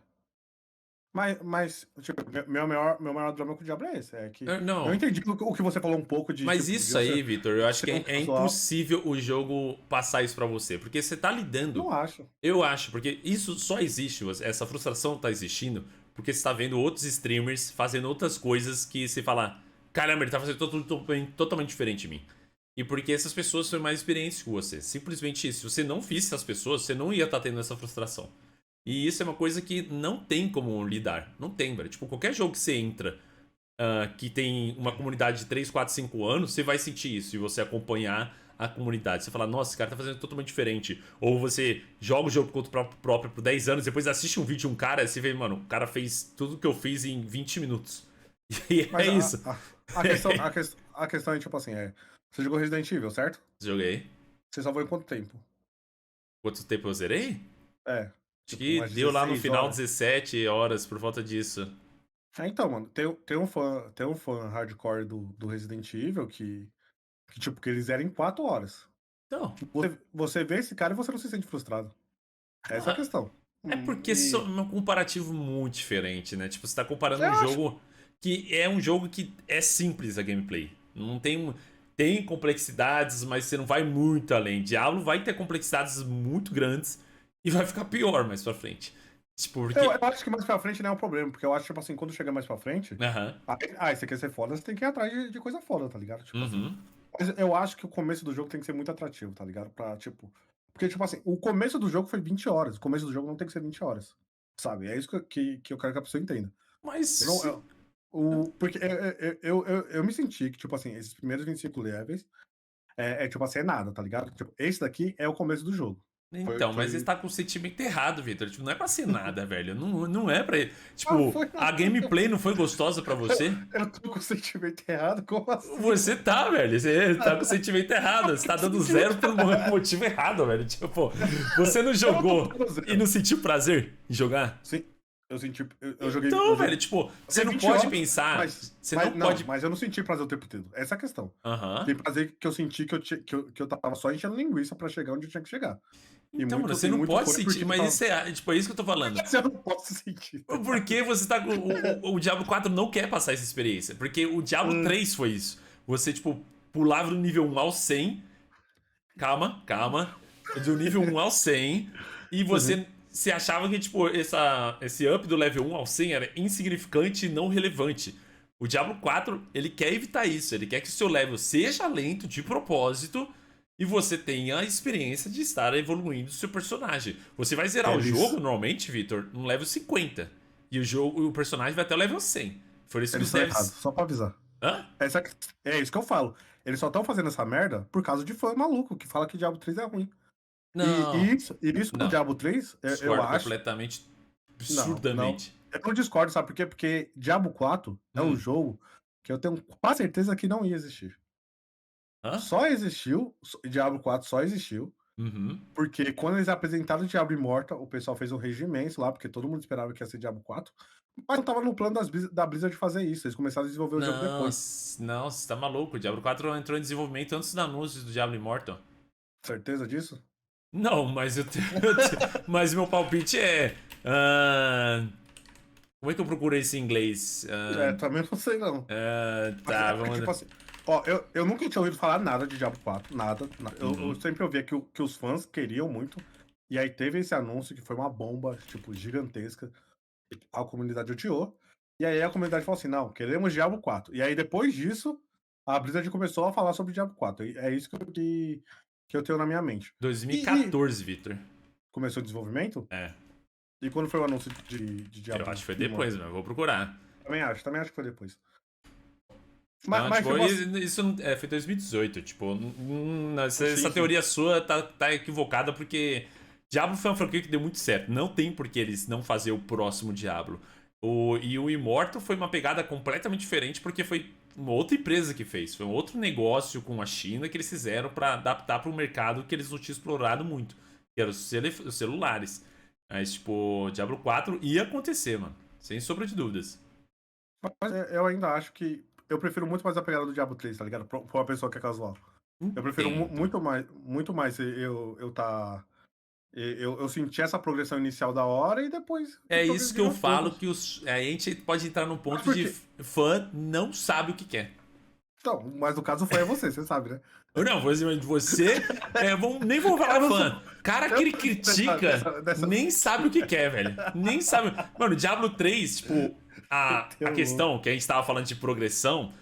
Tipo, meu maior drama com o Diablo é esse. É que eu Não, entendi o que você falou um pouco de, mas tipo, de isso você aí, Victor, eu acho que ser um é casual. impossível o jogo passar isso pra você. Porque você tá lidando. Não acho. Eu acho, porque isso só existe, essa frustração tá existindo, porque você tá vendo outros streamers fazendo outras coisas que você fala, caramba, ele tá fazendo totalmente diferente de mim. E porque essas pessoas são mais experientes que você. Simplesmente isso. Se você não visse essas pessoas, você não ia estar tendo essa frustração. E isso é uma coisa que não tem como lidar. Não tem, velho. Tipo, qualquer jogo que você entra que tem uma comunidade de 3, 4, 5 anos, você vai sentir isso. Se você acompanhar a comunidade. Você fala, nossa, esse cara tá fazendo totalmente diferente. Ou você joga o jogo contra o próprio por 10 anos, depois assiste um vídeo de um cara e você vê, mano, o cara fez tudo que eu fiz em 20 minutos. E é Mas isso. a questão é, tipo assim, você jogou Resident Evil, certo? Joguei. Você salvou em quanto tempo? Quanto tempo eu zerei? É, Acho tipo, que umas deu lá no 16 final horas. 17 horas por volta disso. Então, mano, tem um fã hardcore do Resident Evil que, tipo, que eles eram em 4 horas. Então, Tipo, você vê esse cara e você não se sente frustrado. Essa é a questão. é porque é E um comparativo muito diferente, né? Tipo, você tá comparando eu um acho. jogo que é um jogo que é simples a gameplay. Não tem. Tem complexidades, mas você não vai muito além. Diablo vai ter complexidades muito grandes e vai ficar pior mais pra frente. Tipo, Eu porque. acho que mais pra frente não é um problema, porque eu acho, tipo assim, quando chega mais pra frente, Aham. você quer ser foda, você tem que ir atrás de coisa foda, tá ligado? Tipo assim. Uhum. Mas eu acho que o começo do jogo tem que ser muito atrativo, tá ligado? Pra, tipo. Porque, tipo assim, o começo do jogo foi 20 horas. O começo do jogo não tem que ser 20 horas. Sabe? É isso que eu quero que a pessoa entenda. Eu não, Mas. porque eu me senti que, tipo assim, esses primeiros 25 levels tipo assim, é nada, tá ligado? Tipo, esse daqui é o começo do jogo. Foi, Então, mas você foi... tá com o sentimento errado, Victor. Tipo, não é pra ser nada, velho. Não, não é pra. Ah, Tipo, foi. a gameplay não foi gostosa pra você? Eu tô com o sentimento errado? Como assim, Você mano? tá, velho. Você tá com o sentimento errado. Você Que tá dando zero sentimento pelo motivo errado, velho. Tipo, você não Eu não tô jogou dando e zero. não sentiu prazer em jogar? Sim, eu senti. Então, velho, tipo, Eu você joguei não 20 pode horas, pensar. mas, Você não não, pode. mas eu não senti prazer o tempo todo. Essa é a questão. Aham. Tem prazer que eu senti que eu tava só enchendo linguiça pra chegar onde eu tinha que chegar. Então, mano, você E não muito pode foi sentir, porque eu mas tava. isso é, tipo, é isso que eu tô falando. Mas eu não posso sentir, tá ligado? Porque você tá com. O Diablo 4 não quer passar essa experiência. Porque o Diablo Hum, 3 foi isso. Você, tipo, pulava do nível 1 ao 100. Calma, calma. Do nível 1 ao 100. E uhum. você se achava que, tipo, esse up do level 1 ao 100 era insignificante e não relevante. O Diablo 4, ele quer evitar isso. Ele quer que o seu level seja lento de propósito e você tenha a experiência de estar evoluindo o seu personagem. Você vai zerar o jogo, Eles, normalmente, Victor, no level 50. E o personagem vai até o level 100. Foi isso que eles os estão errados, devs. só pra avisar. Hã? Essa, é isso que eu falo. Eles só estão fazendo essa merda por causa de fã maluco que fala que Diablo 3 é ruim. Não. E isso do Não. Diablo 3, eu Discordo acho. completamente. Não. Absurdamente. Eu não discordo, sabe por quê? Porque Diablo 4 é um Hum. jogo que eu tenho quase certeza que não ia existir. Hã? Só existiu, Diablo 4 só existiu, Uhum. porque quando eles apresentaram o Diablo Immortal, o pessoal fez um rage imenso lá, porque todo mundo esperava que ia ser Diablo 4, mas não tava no plano da Blizzard fazer isso, eles começaram a desenvolver o jogo Não, depois. não, você tá maluco. O Diablo 4 entrou em desenvolvimento antes do anúncio do Diablo Immortal. Certeza disso? Não, mas mas meu palpite é. Como é que eu procuro isso em inglês? Também não sei não. Mas Tá, é porque, vamos. tipo assim, ó, eu nunca tinha ouvido falar nada de Diablo 4, nada. Eu Uhum. sempre ouvia que os fãs queriam muito, e aí teve esse anúncio que foi uma bomba, tipo, gigantesca, a comunidade odiou, e aí a comunidade falou assim, não, queremos Diablo 4. E aí depois disso, a Blizzard começou a falar sobre Diablo 4, e é isso que eu tenho na minha mente. E 2014, Victor. começou o desenvolvimento, É, e quando foi o anúncio de eu acho Diablo que foi depois, Immortal? mas eu vou procurar. Também acho que foi depois. Não, Mas tipo, tipo assim, isso foi 2018, tipo, essa teoria sua tá equivocada porque Diablo foi uma franquia que deu muito certo. Não tem por que eles não fazer o próximo Diablo. E o Immortal foi uma pegada completamente diferente porque foi uma outra empresa que fez. Foi um outro negócio com a China que eles fizeram pra adaptar para um mercado que eles não tinham explorado muito, que eram os celulares. Mas, tipo, Diablo 4 ia acontecer, mano. Sem sombra de dúvidas. mas eu ainda acho que eu prefiro muito mais a pegada do Diablo 3, tá ligado? Pra uma pessoa que é casual. Eu prefiro Entendo. muito mais eu tá. Eu senti essa progressão inicial da hora e depois É isso que progredir eu aos falo, poucos. que a gente pode entrar num Mas ponto por de quê? fã não sabe o que quer. Então, mas no caso foi você, você sabe, né? Ou não, você, nem vou falar Eu não sou. fã. Cara que Eu ele não sou critica dessa. nem sabe o que quer, velho. Nem sabe. Mano, Diablo 3, tipo, a Teu louco. questão que a gente tava falando de progressão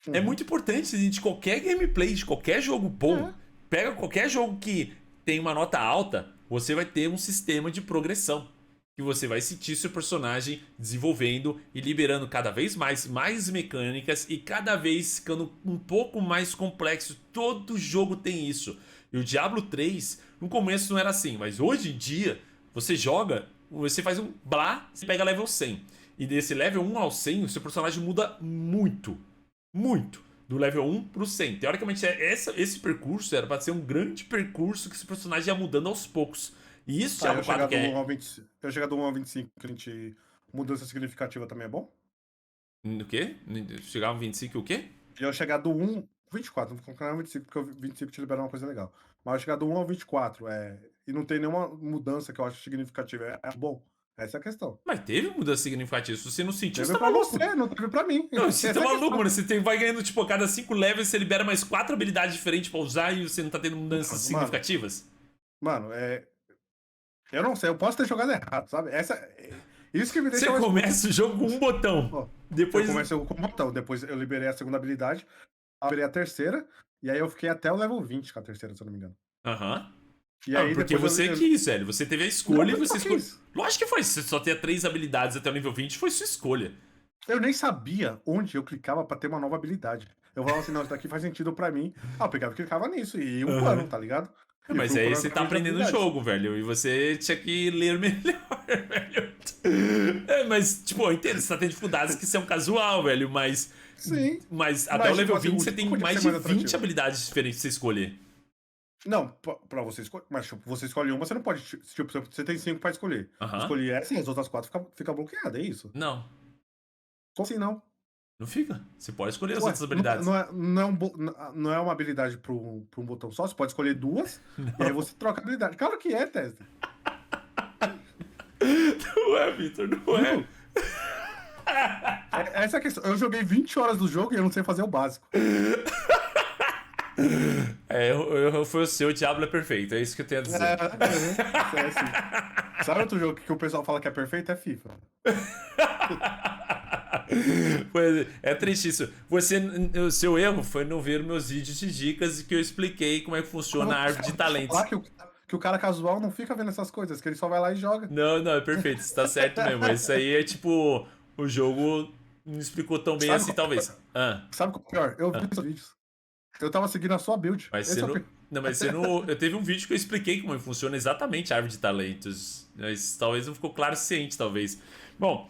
é Uhum. muito importante de qualquer gameplay, de qualquer jogo bom. É. Pega qualquer jogo que tem uma nota alta, você vai ter um sistema de progressão. Que você vai sentir seu personagem desenvolvendo e liberando cada vez mais mecânicas e cada vez ficando um pouco mais complexo. Todo jogo tem isso. E o Diablo 3, no começo não era assim, mas hoje em dia, você joga, você faz um blá, você pega level 100. E desse level 1 ao 100, o seu personagem muda muito. Muito. Do level 1 pro 100. Teoricamente, esse percurso era pra ser um grande percurso que esse personagem ia mudando aos poucos. E isso, Tá, Diablo 4 quer. eu chegar do 1 ao 25, que a gente. Mudança significativa também é bom? O quê? Chegava 25 o quê? E eu chegar do 1. 24, não vou colocar 25, porque o 25 te libera uma coisa legal. Mas eu chegar do 1 ao 24, e não tem nenhuma mudança que eu acho significativa. É bom. Essa é a questão. Mas teve mudança significativa. Se você não sentiu, você Teve tá pra maluco. você, não teve pra mim. Não, você tá Essa é a maluco, questão. mano. Vai ganhando, tipo, a cada 5 levels, você libera mais 4 habilidades diferentes pra usar e você não tá tendo mudanças Mano, significativas. mano, eu não sei, eu posso ter jogado errado, sabe? Isso que me Você deixa mais puto. começa o jogo com um botão. Ó, eu Depois. comecei com o botão, depois eu liberei a segunda habilidade, liberei a terceira, e aí eu fiquei até o level 20 com a terceira, se eu não me engano. Aham. E Não, aí porque depois você quis, velho. Você teve a Não, escolha e não você só escolheu. quis. Lógico que foi. Se você só tinha 3 habilidades até o nível 20, foi sua escolha. Eu nem sabia onde eu clicava pra ter uma nova habilidade. Eu falava assim, não, isso daqui faz sentido pra mim. Ah, eu pegava e clicava nisso, e ia upando, Aham. tá ligado? E Mas fui aí upando você tá através de aprendendo o habilidades. jogo, velho. E você tinha que ler melhor, velho. Mas, tipo, eu entendo, você tá tendo dificuldades que são casual, velho. Mas. Sim, Mas até o mas tipo level assim, 20 o você jogo tem podia mais ser de mais 20 atrativo. habilidades diferentes pra você escolher. Não, pra você escolher. Mas tipo, você escolhe uma, você não pode. Tipo, você tem 5 pra escolher. Aham. Escolhi essa e as outras 4 fica bloqueada, é isso? Não, Como assim não? não fica. Você pode escolher as Ué, outras habilidades. não é uma habilidade pra um botão só, você pode escolher duas, e aí Não. você troca a habilidade. Claro que é, Tesla. Não é, Victor, não é. Juro. Essa é a questão. Eu joguei 20 horas do jogo e eu não sei fazer o básico. Foi o seu Diablo é perfeito, é isso que eu tenho a dizer. É assim. Sabe outro jogo que o pessoal fala que é perfeito? É FIFA. Pois é triste isso. O seu erro foi não ver meus vídeos de dicas e que eu expliquei como é que funciona a árvore de talentos. Falar que o cara casual não fica vendo essas coisas, que ele só vai lá e joga. Não, não, é perfeito, você tá certo mesmo. Isso aí é tipo, o jogo não explicou tão bem Sabe, assim, talvez. sabe qual é o pior? Eu vi os vídeos. Eu tava seguindo a sua build. Mas Esse você é o não. pior. Não, mas você não. Eu teve um vídeo que eu expliquei como funciona exatamente a árvore de talentos. Mas talvez não ficou claro o suficiente, talvez. Bom,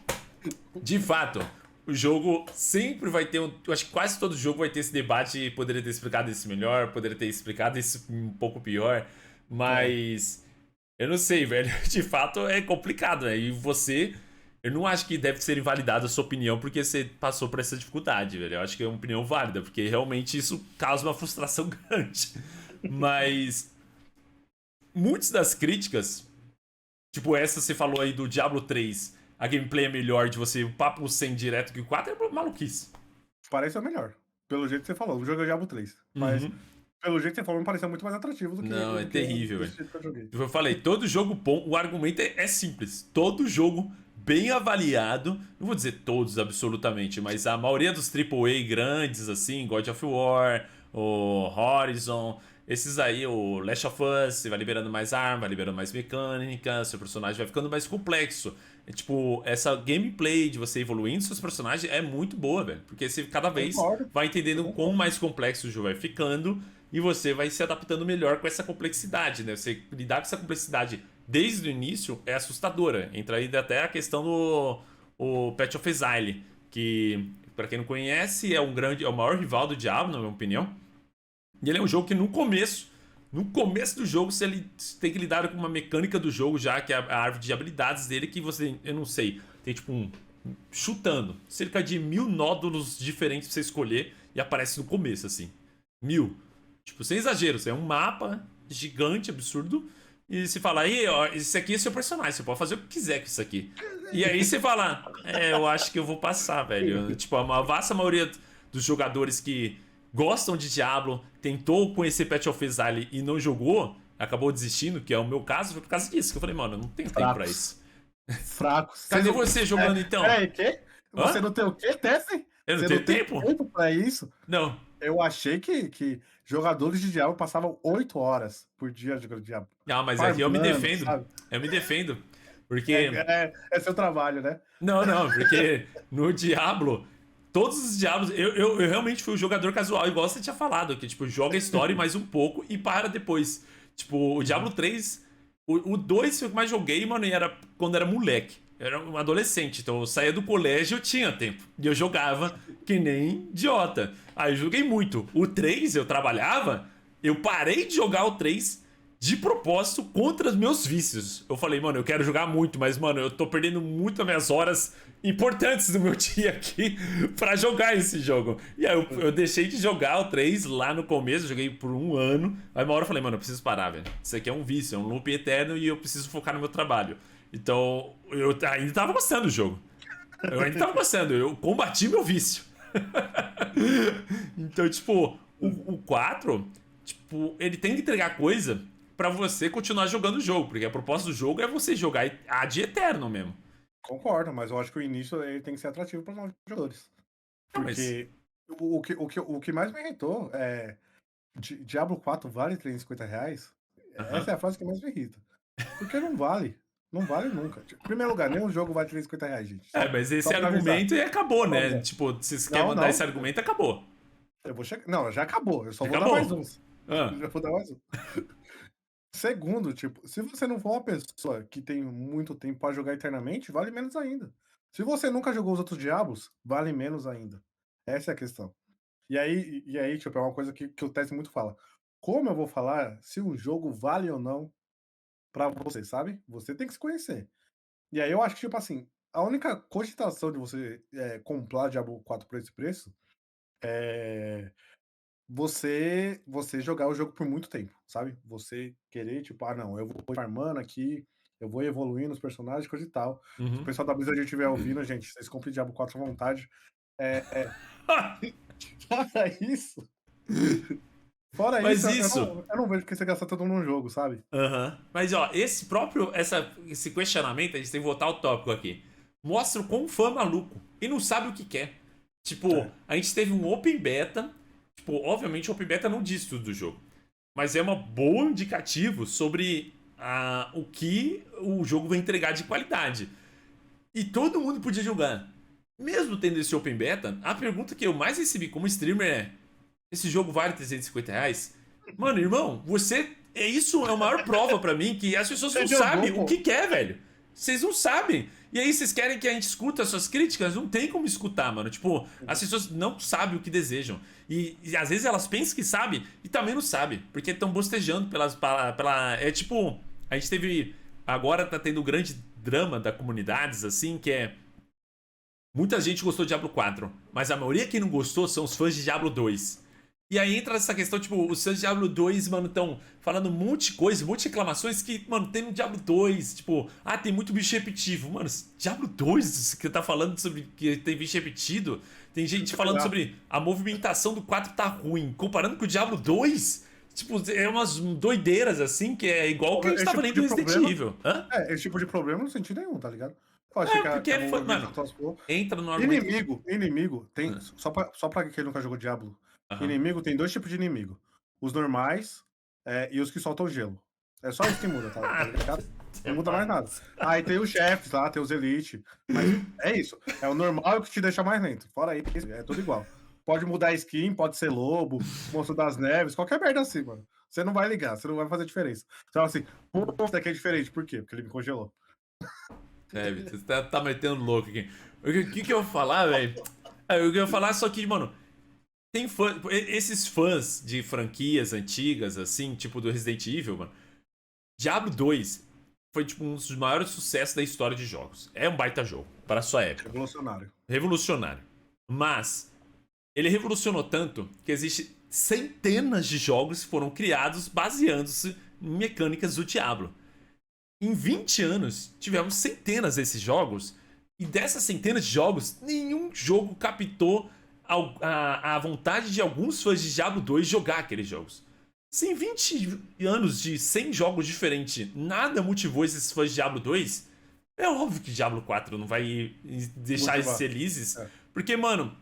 de fato, o jogo sempre vai ter um. Eu acho que quase todo jogo vai ter esse debate. Poderia ter explicado isso melhor, poderia ter explicado isso um pouco pior. Mas. Eu não sei, velho. De fato é complicado, né? E você. Eu não acho que deve ser invalidada a sua opinião porque você passou por essa dificuldade, velho. Eu acho que é uma opinião válida, porque realmente isso causa uma frustração grande. Mas. Muitas das críticas. Tipo, essa você falou aí do Diablo 3. A gameplay é melhor de você, o papo 100 direto que o 4 é maluquice. Parece o melhor. Pelo jeito que você falou. O jogo é Diablo 3. Mas, Uhum. pelo jeito que você falou, me pareceu muito mais atrativo do que Não, é terrível, velho. que eu joguei. Como eu falei, todo jogo bom, o argumento é simples. Todo jogo bem avaliado, não vou dizer todos absolutamente, mas a maioria dos AAA grandes, assim, God of War, o Horizon, Esses aí, o Last of Us, você vai liberando mais arma, vai liberando mais mecânica, seu personagem vai ficando mais complexo. É, tipo, essa gameplay de você evoluindo seus personagens é muito boa, velho. Porque você cada vez Concordo. vai entendendo quão Concordo. mais complexo o jogo vai ficando e você vai se adaptando melhor com essa complexidade, né? Você lidar com essa complexidade desde o início é assustadora. Entra aí até a questão do o Path of Exile, que, pra quem não conhece, é o maior rival do Diablo, na minha opinião. E ele é um jogo que no começo do jogo, você tem que lidar com uma mecânica do jogo já, que é a árvore de habilidades dele, que você, eu não sei, tem tipo chutando, cerca de 1000 nódulos diferentes pra você escolher e aparece no começo, assim. 1000. Tipo, sem exagero, é um mapa gigante, absurdo, e você fala, aí, ó, esse aqui é seu personagem, você pode fazer o que quiser com isso aqui. E aí você fala, eu acho que eu vou passar, velho. Tipo, a vasta maioria dos jogadores que gostam de Diablo, tentou conhecer Path of Exile e não jogou, acabou desistindo, que é o meu caso, foi por causa disso. Que eu falei, mano, eu não tenho tempo pra Fracos. isso. Fracos. Cadê você jogando então? Peraí, quê? Você Hã? não tem o quê, Tessen? Eu não Você tenho não tem tempo? tempo pra isso? Não. Eu achei que jogadores de Diablo passavam 8 horas por dia jogando Diablo. Ah, mas aqui eu me Farmando, defendo. sabe? Eu me defendo. É, Porque. é seu trabalho, né? Não, não, porque no Diablo, todos os Diablos, eu realmente fui um jogador casual, igual você tinha falado, que tipo, joga a história mais um pouco e para depois. Tipo, o Diablo 3, o 2 foi o que mais joguei, mano, e era quando era moleque. Eu era um adolescente, então eu saía do colégio, eu tinha tempo. E eu jogava que nem idiota. Aí eu joguei muito. O 3 eu trabalhava, eu parei de jogar o 3 de propósito contra os meus vícios. Eu falei, mano, eu quero jogar muito, mas, mano, eu tô perdendo muito as minhas horas importantes do meu dia aqui pra jogar esse jogo. E aí eu deixei de jogar o 3 lá no começo, joguei por um ano. Aí uma hora eu falei, mano, eu preciso parar, velho. Isso aqui é um vício, é um loop eterno e eu preciso focar no meu trabalho. Então, eu ainda tava gostando do jogo. Eu ainda tava gostando, eu combati meu vício. Então, tipo, o 4, tipo, ele tem que entregar coisa pra você continuar jogando o jogo, porque a proposta do jogo é você jogar ad eterno mesmo. Concordo, mas eu acho que o início ele tem que ser atrativo para os novos jogadores. Não, mas. Porque o que mais me irritou é Diablo 4 vale R$ 350? Essa Aham. é a frase que mais me irrita. Porque não vale. Não vale nunca. Tipo, em primeiro lugar, nenhum jogo vale R$ 350, gente. É, Só, mas esse só pra avisar. argumento e acabou, Só pra né? avisar. Tipo, se você quer Não, mandar não. esse argumento, acabou. Eu vou chegar. Não, já acabou. Eu só vou dar mais Acabou. uns. Ah, Já vou dar mais um. Segundo, tipo, se você não for uma pessoa que tem muito tempo pra jogar eternamente, vale menos ainda. Se você nunca jogou os outros Diablos, vale menos ainda. Essa é a questão. E aí, tipo, é uma coisa que o Tess muito fala. Como eu vou falar se um jogo vale ou não pra você, sabe? Você tem que se conhecer. E aí eu acho que, tipo assim, a única cogitação de você comprar Diablo 4 por esse preço é você jogar o jogo por muito tempo, sabe? Você querer, tipo, não, eu vou farmando aqui, eu vou evoluindo os personagens, coisa e tal. Se o uhum. pessoal da Blizzard estiver ouvindo, gente, vocês comprem Diablo 4 à vontade. Fora isso, fora Mas isso, eu isso. não, eu não vejo porque você gastar tudo num jogo, sabe? Aham. Mas ó, esse questionamento, a gente tem que voltar ao tópico aqui. Mostra o quão fã maluco e não sabe o que quer. Tipo, É. a gente teve um Open Beta. Tipo, obviamente o Open Beta não diz tudo do jogo. Mas é um bom indicativo sobre o que o jogo vai entregar de qualidade. E todo mundo podia jogar. Mesmo tendo esse Open Beta, a pergunta que eu mais recebi como streamer é: esse jogo vale R$ 350? Mano, irmão, você. Isso é a maior prova pra mim que as pessoas Você não jogou, sabem o que pô. quer, velho. Vocês não sabem. E aí vocês querem que a gente escuta as suas críticas? Não tem como escutar, mano. Tipo, as pessoas não sabem o que desejam. E às vezes elas pensam que sabem e também não sabem. Porque estão bostejando pela. É tipo. A gente teve. Agora tá tendo um grande drama da comunidades, assim, que é. Muita gente gostou de Diablo 4, mas a maioria que não gostou são os fãs de Diablo 2. E aí entra essa questão, tipo, os fãs de Diablo 2, mano, estão falando um monte de coisa, um monte de reclamações que, mano, tem no Diablo 2, tipo, tem muito bicho repetitivo. Mano, Diablo 2, que tá falando sobre que tem bicho repetido, tem gente falando Exato. sobre a movimentação do 4 tá ruim, comparando com o Diablo 2, tipo, é umas doideiras assim, que é igual o que a gente Esse tava tipo lendo de em Resident problema. Evil. Hã? Esse tipo de problema não senti nenhum, tá ligado? Eu achei É, que a porque foi, mano, movimentação ficou. entra no argumento que. Inimigo tem. Hã, Só pra quem nunca jogou Diablo, aham. inimigo tem dois tipos de inimigo. Os normais, e os que soltam gelo. É só isso que muda, tá ligado? Até Não muda mais nada. mais. Aí tem os chefes lá, tem os elite, mas é isso. É o normal e o que te deixa mais lento. Fora isso, é tudo igual. Pode mudar a skin, pode ser lobo, monstro das neves, qualquer merda assim, mano. Você não vai ligar, você não vai fazer diferença. Você fala assim, pô, esse daqui é diferente. Por quê? Porque ele me congelou. É, Vitor, você tá metendo louco aqui. O que eu ia falar, velho? Eu ia falar só que, mano, tem fã, esses fãs de franquias antigas, assim, tipo do Resident Evil, mano. Diablo 2 foi, tipo, um dos maiores sucessos da história de jogos. É um baita jogo, para a sua época. Revolucionário. Revolucionário. Mas, ele revolucionou tanto que existe centenas de jogos que foram criados baseando-se em mecânicas do Diablo. Em 20 anos, tivemos centenas desses jogos, e dessas centenas de jogos, nenhum jogo captou a vontade de alguns fãs de Diablo 2 jogar aqueles jogos. Se em 20 anos de 100 jogos diferentes nada motivou esses fãs de Diablo 2, é óbvio que Diablo 4 não vai deixar eles Motivar. felizes. É. Porque, mano,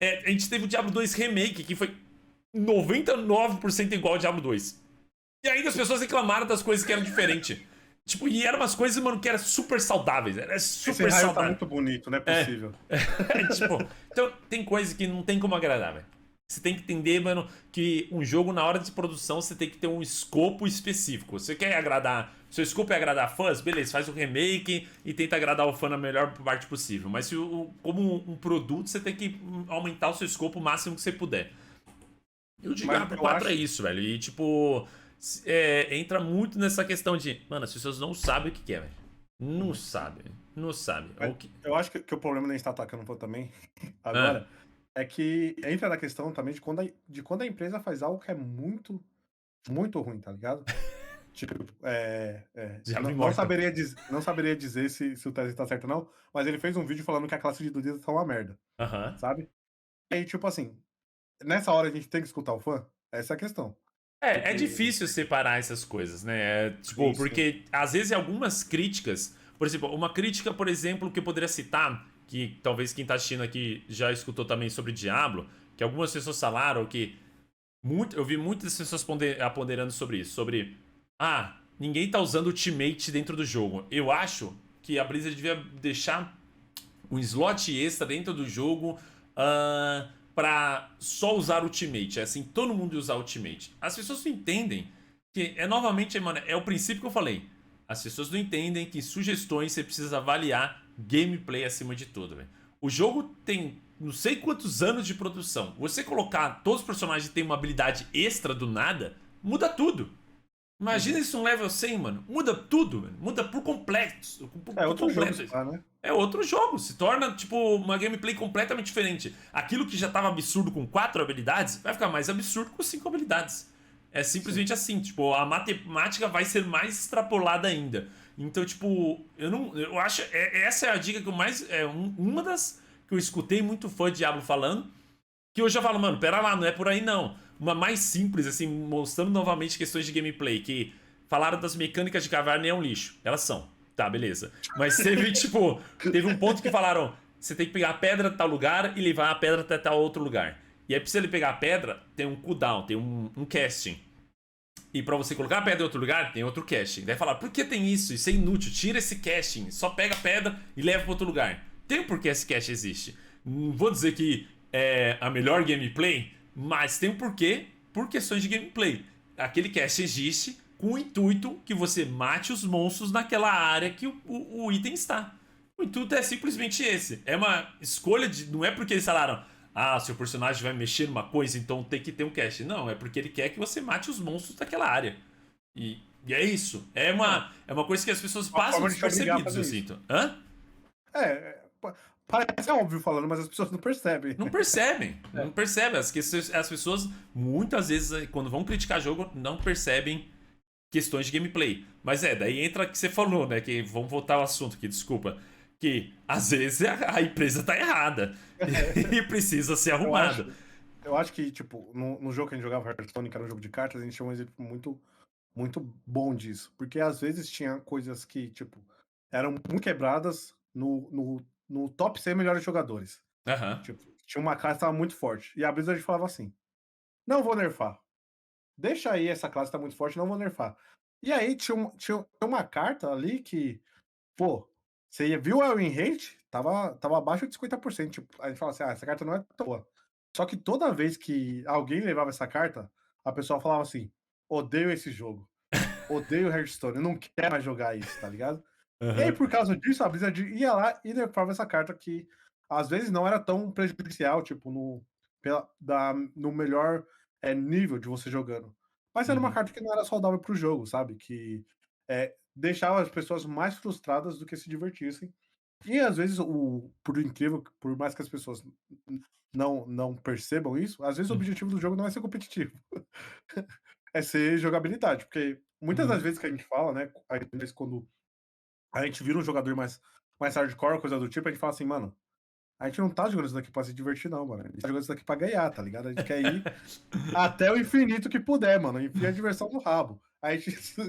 a gente teve o Diablo 2 Remake, que foi 99% igual ao Diablo 2. E ainda as pessoas reclamaram das coisas que eram diferentes. Tipo, e eram umas coisas, mano, que eram super saudáveis. Era Esse super raio tá saudável. muito bonito, não é É. possível. Tipo, então tem coisa que não tem como agradar, velho. Você tem que entender, mano, que um jogo na hora de produção você tem que ter um escopo específico. Você quer agradar. Seu escopo é agradar fãs? Beleza, faz o remake e tenta agradar o fã na melhor parte possível. Mas se como um produto, você tem que aumentar o seu escopo o máximo que você puder. E o Mas Diablo eu 4 é acho. isso, velho. E, tipo, entra muito nessa questão de, mano, as pessoas não sabem o que é, velho. Não Uhum. sabem. Não sabem. Mas Ou que... eu acho que o problema da gente estar atacando um pouco também, Ah, agora, é que entra na questão também de quando a empresa faz algo que é muito, muito ruim, tá ligado? Tipo, Diablo Immortal. não saberia dizer se o Tesla tá certo ou não, mas ele fez um vídeo falando que a classe de druidas tá uma merda, Aham. sabe? E aí, tipo assim, nessa hora a gente tem que escutar o fã? Essa é a questão. É Porque. difícil separar essas coisas, né? Tipo, Sim, sim. porque às vezes algumas críticas, por exemplo, uma crítica, por exemplo, que eu poderia citar, que talvez quem tá assistindo aqui já escutou também sobre Diablo, que algumas pessoas falaram que eu vi muitas pessoas ponderando sobre isso, sobre ninguém tá usando Ultimate dentro do jogo. Eu acho que a Blizzard devia deixar um slot extra dentro do jogo pra só usar Ultimate. É assim, todo mundo usar Ultimate. As pessoas não entendem que, novamente, mano, é o princípio que eu falei. As pessoas não entendem que sugestões você precisa avaliar gameplay acima de tudo, velho. O jogo tem não sei quantos anos de produção. Você colocar todos os personagens que têm uma habilidade extra do nada, muda tudo. Imagina Uhum. isso um level 100, mano. Muda tudo, mano. Muda por completo. É Por outro jogo, completo. se pá, né? É outro jogo. Se torna, tipo, uma gameplay completamente diferente. Aquilo que já tava absurdo com 4 habilidades, vai ficar mais absurdo com 5 habilidades. É Sim. simplesmente assim. Tipo, a matemática vai ser mais extrapolada ainda. Então, tipo, eu não. Eu acho. Essa é a dica que eu mais. Uma das que eu escutei muito fã de Diablo falando. Que eu já falo, mano, pera lá, não é por aí não. Uma mais simples, assim, mostrando novamente questões de gameplay, que falaram das mecânicas de caverna e é um lixo. Elas são. Tá, beleza. Mas teve, tipo, teve um ponto que falaram: você tem que pegar a pedra de tal lugar e levar a pedra até tal outro lugar. E aí, pra você pegar a pedra, tem um cooldown, tem um casting. E pra você colocar a pedra em outro lugar, tem outro casting. Daí falar, por que tem isso? Isso é inútil, tira esse casting. Só pega a pedra e leva pra outro lugar. Tem um porquê esse casting existe. Não vou dizer que é a melhor gameplay, mas tem um porquê por questões de gameplay. Aquele casting existe com o intuito que você mate os monstros naquela área que o item está. O intuito é simplesmente esse. É uma escolha de. Não é porque eles falaram, seu personagem vai mexer numa coisa, então tem que ter um cast. Não, é porque ele quer que você mate os monstros daquela área. E é isso. É, É uma coisa que as pessoas uma passam forma de te obrigar a despercebidos, fazer eu isso. sinto. Hã? Parece óbvio falando, mas as pessoas não percebem. Não percebem. É. Não percebem. As pessoas, muitas vezes, quando vão criticar jogo, não percebem questões de gameplay. Mas daí entra o que você falou, né? Que vamos voltar ao assunto aqui, desculpa. Que às vezes a empresa tá errada e precisa ser Eu arrumada. acho, eu acho que, tipo, no jogo que a gente jogava Hearthstone, que era um jogo de cartas, a gente tinha um exemplo muito, muito bom disso. Porque às vezes tinha coisas que, tipo, eram muito quebradas no top 100 melhores jogadores. Aham. Tipo, tinha uma classe que tava muito forte. E a Blizzard falava assim: não vou nerfar. deixa aí, essa classe tá muito forte, não vou nerfar. E aí tinha uma carta ali que, pô, você viu o win rate, tava abaixo de 50%, tipo, a gente fala assim: "Ah, essa carta não é tão boa". Só que toda vez que alguém levava essa carta, a pessoa falava assim: "Odeio esse jogo, odeio Hearthstone, eu não quero mais jogar isso", tá ligado? E aí, Aham. por causa disso, a Blizzard ia lá e nerfava essa carta que, às vezes, não era tão prejudicial, tipo, no melhor nível de você jogando. Mas era uma Uhum. carta que não era saudável pro jogo, sabe? Que deixava as pessoas mais frustradas do que se divertissem. E às vezes, por incrível, por mais que as pessoas não percebam isso, às vezes o Hum. objetivo do jogo não é ser competitivo, é ser jogabilidade. Porque muitas das Uhum. vezes que a gente fala, né, às vezes quando a gente vira um jogador mais hardcore, coisa do tipo, a gente fala assim: "Mano, a gente não tá jogando isso daqui pra se divertir não, mano. A gente tá jogando isso daqui pra ganhar, tá ligado? A gente quer ir até o infinito que puder, mano. Enfia a diversão no rabo". A gente isso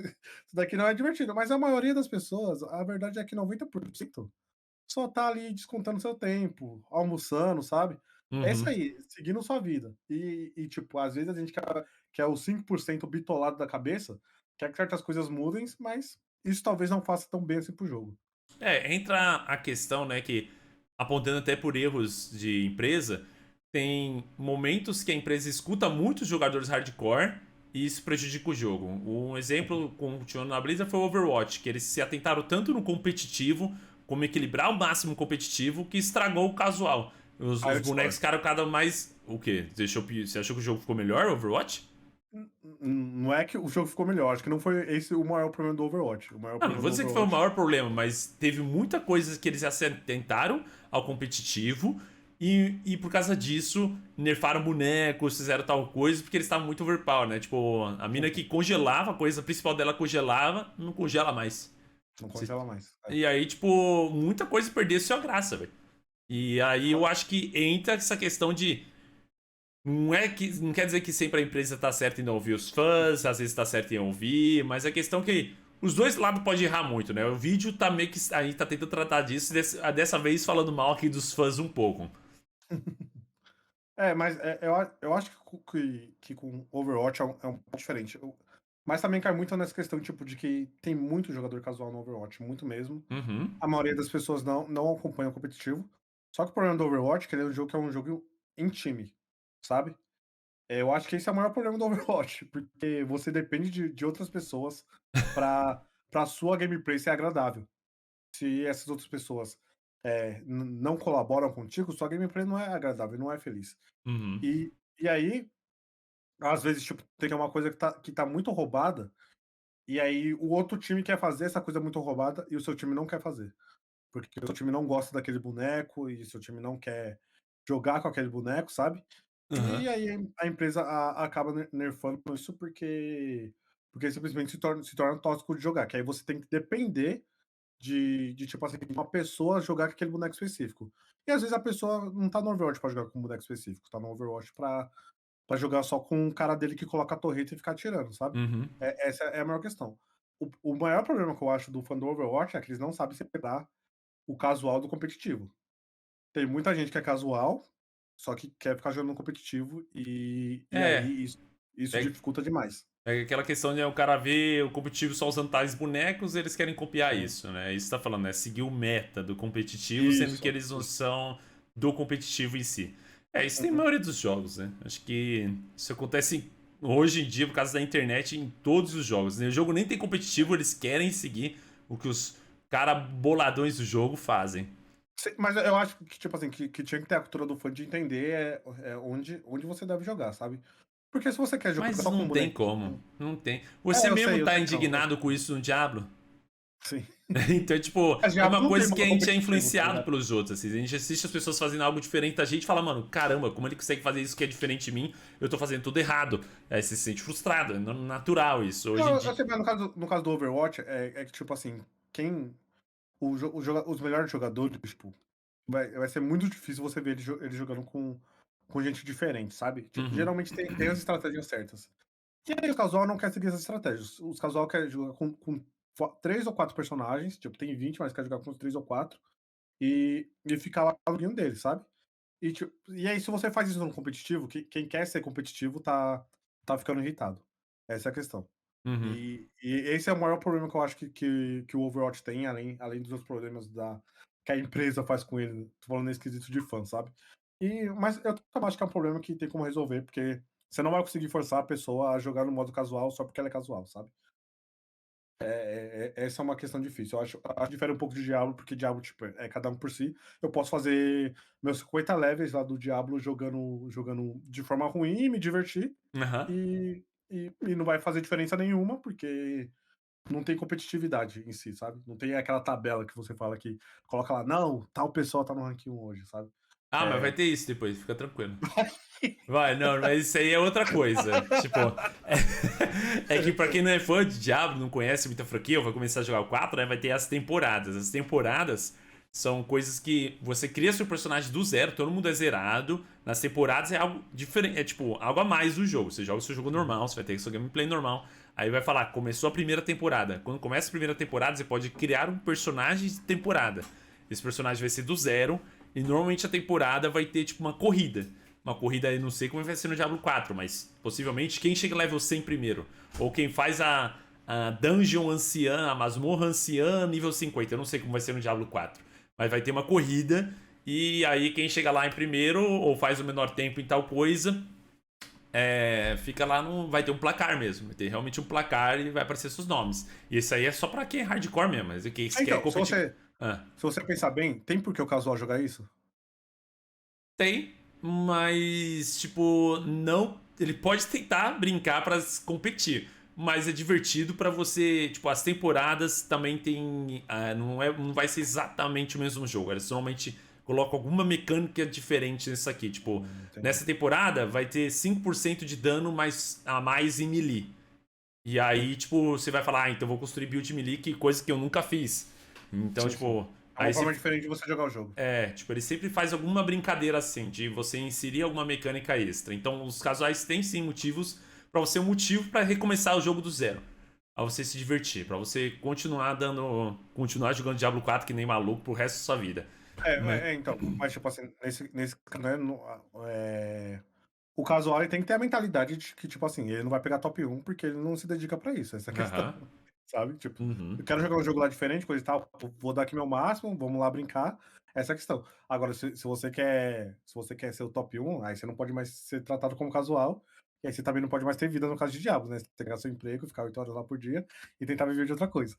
daqui não é divertido, mas a maioria das pessoas, a verdade é que 90% só tá ali descontando seu tempo, almoçando, sabe? É isso Uhum. aí, seguindo sua vida. Tipo, às vezes a gente quer o 5% bitolado da cabeça, quer que certas coisas mudem, mas isso talvez não faça tão bem assim pro jogo. Entra a questão, né, que apontando até por erros de empresa, tem momentos que a empresa escuta muitos jogadores hardcore e isso prejudica o jogo. Um exemplo, continuando na Blizzard, foi o Overwatch, que eles se atentaram tanto no competitivo, como equilibrar ao máximo o competitivo, que estragou o casual. Os Aí eu bonecos discordo. ficaram cada mais. O quê? Você achou que o jogo ficou melhor, Overwatch? Não é que o jogo ficou melhor, acho que não foi esse o maior problema do Overwatch. O maior Não problema vou do dizer que foi o Overwatch. maior problema, mas teve muita coisa que eles se atentaram ao competitivo e por causa disso nerfaram bonecos, fizeram tal coisa, porque eles estavam muito overpower, né? Tipo, a mina que congelava, a coisa principal dela congelava, não congela mais. Não congela mais. É. E aí, tipo, muita coisa perdeu sua graça, velho. E aí eu acho que entra essa questão de. Não quer dizer que sempre a empresa tá certa em não ouvir os fãs, às vezes tá certa em ouvir, mas a questão é que os dois lados podem errar muito, né? O vídeo tá meio que. A gente tá tentando tratar disso, dessa vez falando mal aqui dos fãs um pouco. Mas eu acho que com Overwatch é um pouco diferente. Mas também cai muito nessa questão, tipo, de que tem muito jogador casual no Overwatch, muito mesmo. Uhum. A maioria das pessoas não acompanha o competitivo. Só que o problema do Overwatch é que ele é um jogo que é um jogo em time, sabe? Eu acho que esse é o maior problema do Overwatch, porque você depende de outras pessoas pra sua gameplay ser agradável. Se essas outras pessoas, não colaboram contigo, sua gameplay não é agradável, não é feliz. Uhum. E aí, às vezes, tipo, tem uma coisa que tá muito roubada, e aí o outro time quer fazer essa coisa muito roubada e o seu time não quer fazer. Porque o seu time não gosta daquele boneco e o seu time não quer jogar com aquele boneco, sabe? E Aham. aí a empresa acaba nerfando isso porque simplesmente se torna tóxico de jogar, que aí você tem que depender de tipo assim, uma pessoa jogar com aquele boneco específico. E às vezes a pessoa não tá no Overwatch pra jogar com um boneco específico, tá no Overwatch pra jogar só com o cara dele que coloca a torreta e ficar atirando, sabe? Uhum. Essa é a maior questão. O maior problema que eu acho do fã do Overwatch é que eles não sabem separar o casual do competitivo. Tem muita gente que é casual, só que quer ficar jogando no competitivo e É. aí isso É, dificulta demais. é aquela questão de o cara ver o competitivo só usando tais bonecos, eles querem copiar Sim. isso, né? Isso tá falando, né? Seguir o meta do competitivo, sendo que Isso, eles não isso. são do competitivo em si. Isso tem na Uhum. maioria dos jogos, né? Acho que isso acontece hoje em dia por causa da internet em todos os jogos, né? O jogo nem tem competitivo, eles querem seguir o que os cara boladões do jogo fazem. Mas eu acho que, tipo assim, que tinha que ter a cultura do fã de entender onde você deve jogar, sabe? Porque se você quer jogar Mas só com não tem como, bonequinho. não tem. Você mesmo Eu tá sei que não. indignado com isso no Diablo? Sim. Então, tipo, Mas é Diablo uma não tem coisa que a modo gente é competitivo, tá influenciado ligado? pelos outros, assim. A gente assiste as pessoas fazendo algo diferente da gente e fala, mano, caramba, como ele consegue fazer isso que é diferente de mim? Eu tô fazendo tudo errado. Aí você se sente frustrado, é natural isso. Hoje em Não, dia. eu sei, mas no caso do Overwatch, é que, tipo assim, quem. Os melhores jogadores, tipo, vai ser muito difícil você ver ele jogando com gente diferente, sabe? Uhum. Geralmente tem as estratégias certas. E aí o casual não quer seguir essas estratégias. Os casual quer jogar com 3 ou 4 personagens, tipo, tem 20, mas quer jogar com uns 3 ou 4 e ficar lá no joguinho dele, sabe? E aí, se você faz isso no competitivo, quem quer ser competitivo tá ficando irritado. Essa é a questão. Uhum. E esse é o maior problema que eu acho que o Overwatch tem, além dos outros problemas que a empresa faz com ele, tô falando nesse quesito de fã, sabe. Mas eu também acho que é um problema que tem como resolver, porque você não vai conseguir forçar a pessoa a jogar no modo casual só porque ela é casual, sabe. Essa é uma questão difícil. Eu acho que difere um pouco de Diablo, porque Diablo, tipo, é cada um por si. Eu posso fazer meus 50 levels lá do Diablo jogando de forma ruim e me divertir, Aham. e não vai fazer diferença nenhuma, porque não tem competitividade em si, sabe. Não tem aquela tabela que você fala que coloca lá: "Não, tal pessoa tá no ranking 1 hoje", sabe. Ah, mas vai É. ter isso depois, fica tranquilo. Vai, não, mas isso aí é outra coisa. Tipo, é que pra quem não é fã de Diablo, não conhece muita franquia, ou vai começar a jogar o 4, né, vai ter as temporadas. As temporadas são coisas que você cria seu personagem do zero, todo mundo é zerado. Nas temporadas é algo diferente, é tipo, algo a mais do jogo. Você joga o seu jogo normal, você vai ter seu gameplay normal. Aí vai falar, começou a primeira temporada. Quando começa a primeira temporada, você pode criar um personagem de temporada. Esse personagem vai ser do zero, e normalmente a temporada vai ter, tipo, uma corrida, eu não sei como vai ser no Diablo 4, mas possivelmente quem chega level 100 primeiro, ou quem faz a Dungeon Anciã, a Masmorra Anciã nível 50, eu não sei como vai ser no Diablo 4, mas vai ter uma corrida, e aí quem chega lá em primeiro, ou faz o menor tempo em tal coisa, fica lá no. Vai ter um placar mesmo. Vai ter realmente um placar e vai aparecer seus nomes. E isso aí é só pra quem é hardcore mesmo, mas quem quer Então, se competir. você Ah. se você pensar bem, tem por que o casual jogar isso? Tem, mas, tipo, não. Ele pode tentar brincar pra competir, mas é divertido pra você. Tipo, as temporadas também tem. Não vai ser exatamente o mesmo jogo. Eles normalmente colocam alguma mecânica diferente nisso aqui. Tipo, Entendi. nessa temporada vai ter 5% de dano a mais em melee. E aí, tipo, você vai falar, então eu vou construir build melee, que coisa que eu nunca fiz. Então, Sim, sim. tipo, É uma aí forma você diferente de você jogar o jogo. tipo, ele sempre faz alguma brincadeira assim, de você inserir alguma mecânica extra. Então, os casuais têm sim motivos pra você um motivo pra recomeçar o jogo do zero. Pra você se divertir, pra você continuar jogando Diablo 4 que nem maluco pro resto da sua vida. Mas, Então, mas tipo assim, nesse né, o casual ele tem que ter a mentalidade de que, tipo assim, ele não vai pegar top 1 porque ele não se dedica pra isso, essa é a questão, aham, sabe. Tipo, eu uhum. quero jogar um jogo lá diferente, coisa e tal, vou dar aqui meu máximo, vamos lá brincar, essa é a questão. Agora se você quer ser o top 1, aí você não pode mais ser tratado como casual, e aí você também não pode mais ter vida no caso de Diablo, né, você tem que pegar seu emprego, ficar 8 horas lá por dia e tentar viver de outra coisa.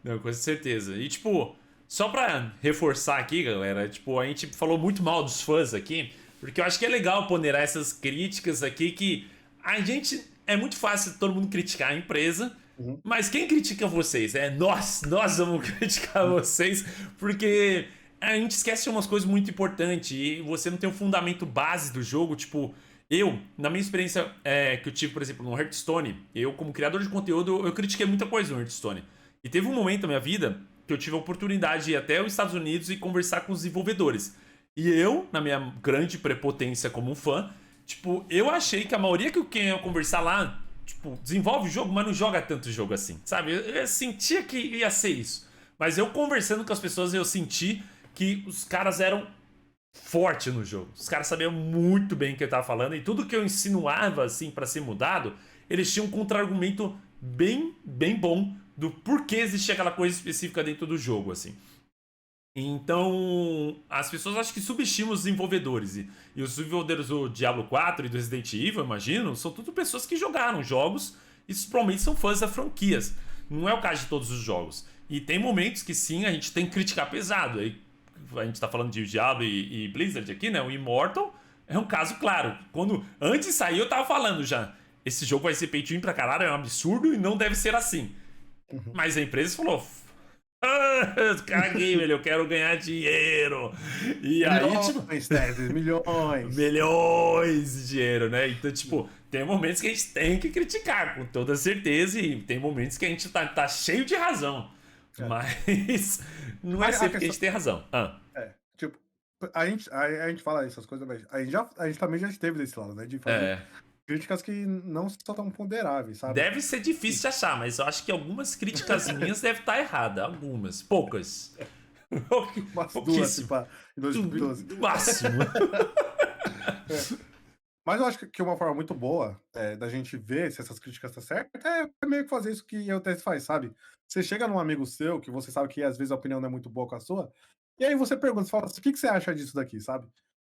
Não, com certeza. E, tipo, só pra reforçar aqui, galera, tipo, a gente falou muito mal dos fãs aqui, porque eu acho que é legal ponderar essas críticas aqui que a gente. É muito fácil todo mundo criticar a empresa, Uhum, mas quem critica vocês? É nós vamos criticar uhum, vocês, porque a gente esquece umas coisas muito importantes e você não tem o fundamento base do jogo, tipo. Na minha experiência que eu tive, por exemplo, no Hearthstone, eu, como criador de conteúdo, eu critiquei muita coisa no Hearthstone. E teve um momento na minha vida que eu tive a oportunidade de ir até os Estados Unidos e conversar com os desenvolvedores. E eu, na minha grande prepotência como um fã, tipo, eu achei que a maioria que eu ia conversar lá, tipo, desenvolve o jogo, mas não joga tanto jogo assim, sabe? Eu sentia que ia ser isso. Mas eu conversando com as pessoas, eu senti que os caras eram forte no jogo. Os caras sabiam muito bem o que eu tava falando e tudo que eu insinuava assim para ser mudado, eles tinham um contra-argumento bem bom do porquê existia aquela coisa específica dentro do jogo, assim. Então, as pessoas acho que subestimam os desenvolvedores. E os desenvolvedores do Diablo 4 e do Resident Evil, imagino, são tudo pessoas que jogaram jogos e provavelmente são fãs das franquias. Não é o caso de todos os jogos. E tem momentos que sim, a gente tem que criticar pesado. Aí, a gente tá falando de Diablo e Blizzard aqui, né? O Immortal é um caso claro. Quando antes de sair, eu tava falando já. Esse jogo vai ser pay to win pra caralho, é um absurdo e não deve ser assim. uhum. Mas a empresa falou: caguei, velho, eu quero ganhar dinheiro. E aí, tipo, Milhões, Tese, milhões. milhões de dinheiro, né? Então, tipo, tem momentos que a gente tem que criticar, com toda certeza, e tem momentos que a gente tá cheio de razão. É. Mas não é A sempre que a questão gente tem razão. Ah, tipo, a gente fala essas coisas, mas a gente também já esteve desse lado, né, de fazer é. críticas que não são tão ponderáveis, sabe. Deve ser difícil de achar, mas eu acho que algumas críticas minhas devem estar erradas. Algumas. Poucas. Umas 2, Pouquíssimo. tipo, em 2012. Do máximo. Mas eu acho que uma forma muito boa da gente ver se essas críticas estão certas é meio que fazer isso que o Tess faz, sabe? Você chega num amigo seu, que você sabe que às vezes a opinião não é muito boa com a sua, e aí você pergunta, você fala assim, o que você acha disso daqui, sabe?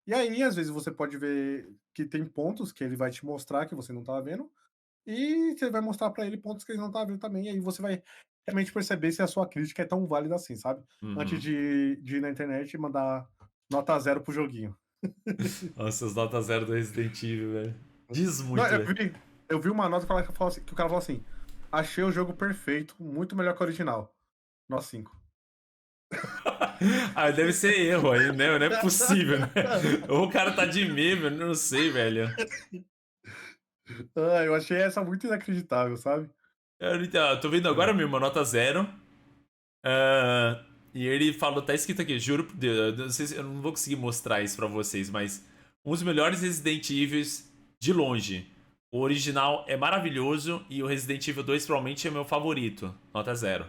E aí, às vezes, você pode ver que tem pontos que ele vai te mostrar que você não tá vendo, e você vai mostrar pra ele pontos que ele não tá vendo também, e aí você vai realmente perceber se a sua crítica é tão válida assim, sabe? Antes Uhum. de ir na internet e mandar nota 0 pro joguinho. Nossa, as notas 0 do Resident Evil, velho. Diz Não, muito, velho. eu vi uma nota que o cara falou assim: achei o jogo perfeito, muito melhor que o original. Nota 5. Ah, deve ser erro aí, né? Não é possível, né? Ou o cara tá de meme, eu não sei, velho. Ah, eu achei essa muito inacreditável, sabe? Eu tô vendo agora mesmo, uma nota 0. Ah, e ele falou, tá escrito aqui, juro por Deus, eu não sei eu não vou conseguir mostrar isso pra vocês, mas um dos melhores Resident Evil de longe. O original é maravilhoso e o Resident Evil 2 provavelmente é meu favorito. Nota 0.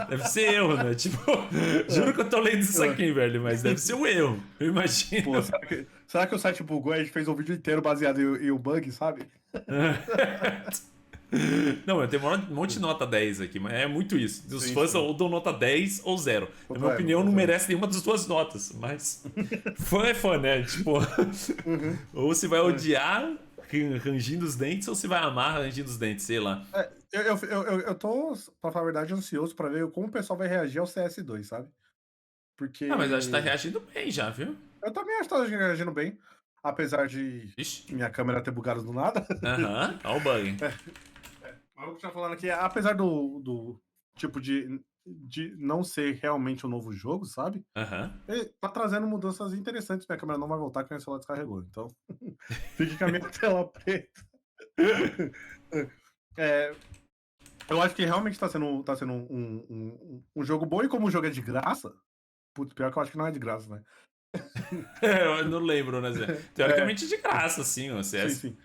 Deve ser erro, né? Tipo, juro que eu tô lendo isso aqui, velho, mas deve ser um erro. Eu Pô, imagino. será que o site bugou e a gente fez um vídeo inteiro baseado em um bug, sabe? Não, eu tenho um monte de nota 10 aqui, mas é muito isso. Os Sim, fãs sim. ou dão nota 10 ou 0. Na minha opinião, não Exatamente. merece nenhuma das duas notas, mas fã é fã, né? Tipo, Uhum. ou se vai É. odiar rangindo os dentes, ou se vai amar rangindo os dentes, sei lá. Eu tô, pra falar a verdade, ansioso pra ver como o pessoal vai reagir ao CS2, sabe? Ah, mas acho que tá Porque reagindo bem já, viu? eu também acho que tá reagindo bem, apesar de Ixi. minha câmera ter bugado do nada. Aham, ó o bug. Mas o que tá falando aqui, apesar do tipo de não ser realmente um novo jogo, sabe? Aham. Ele tá trazendo mudanças interessantes. Minha câmera não vai voltar que minha celular descarregou. Então, fique com a minha tela preta. É, eu acho que realmente tá sendo um jogo bom. E como o jogo é de graça, putz, pior que eu acho que não é de graça, né? Eu não lembro, né, Zé? É, Teoricamente de graça, sim, o sim, CS. sim.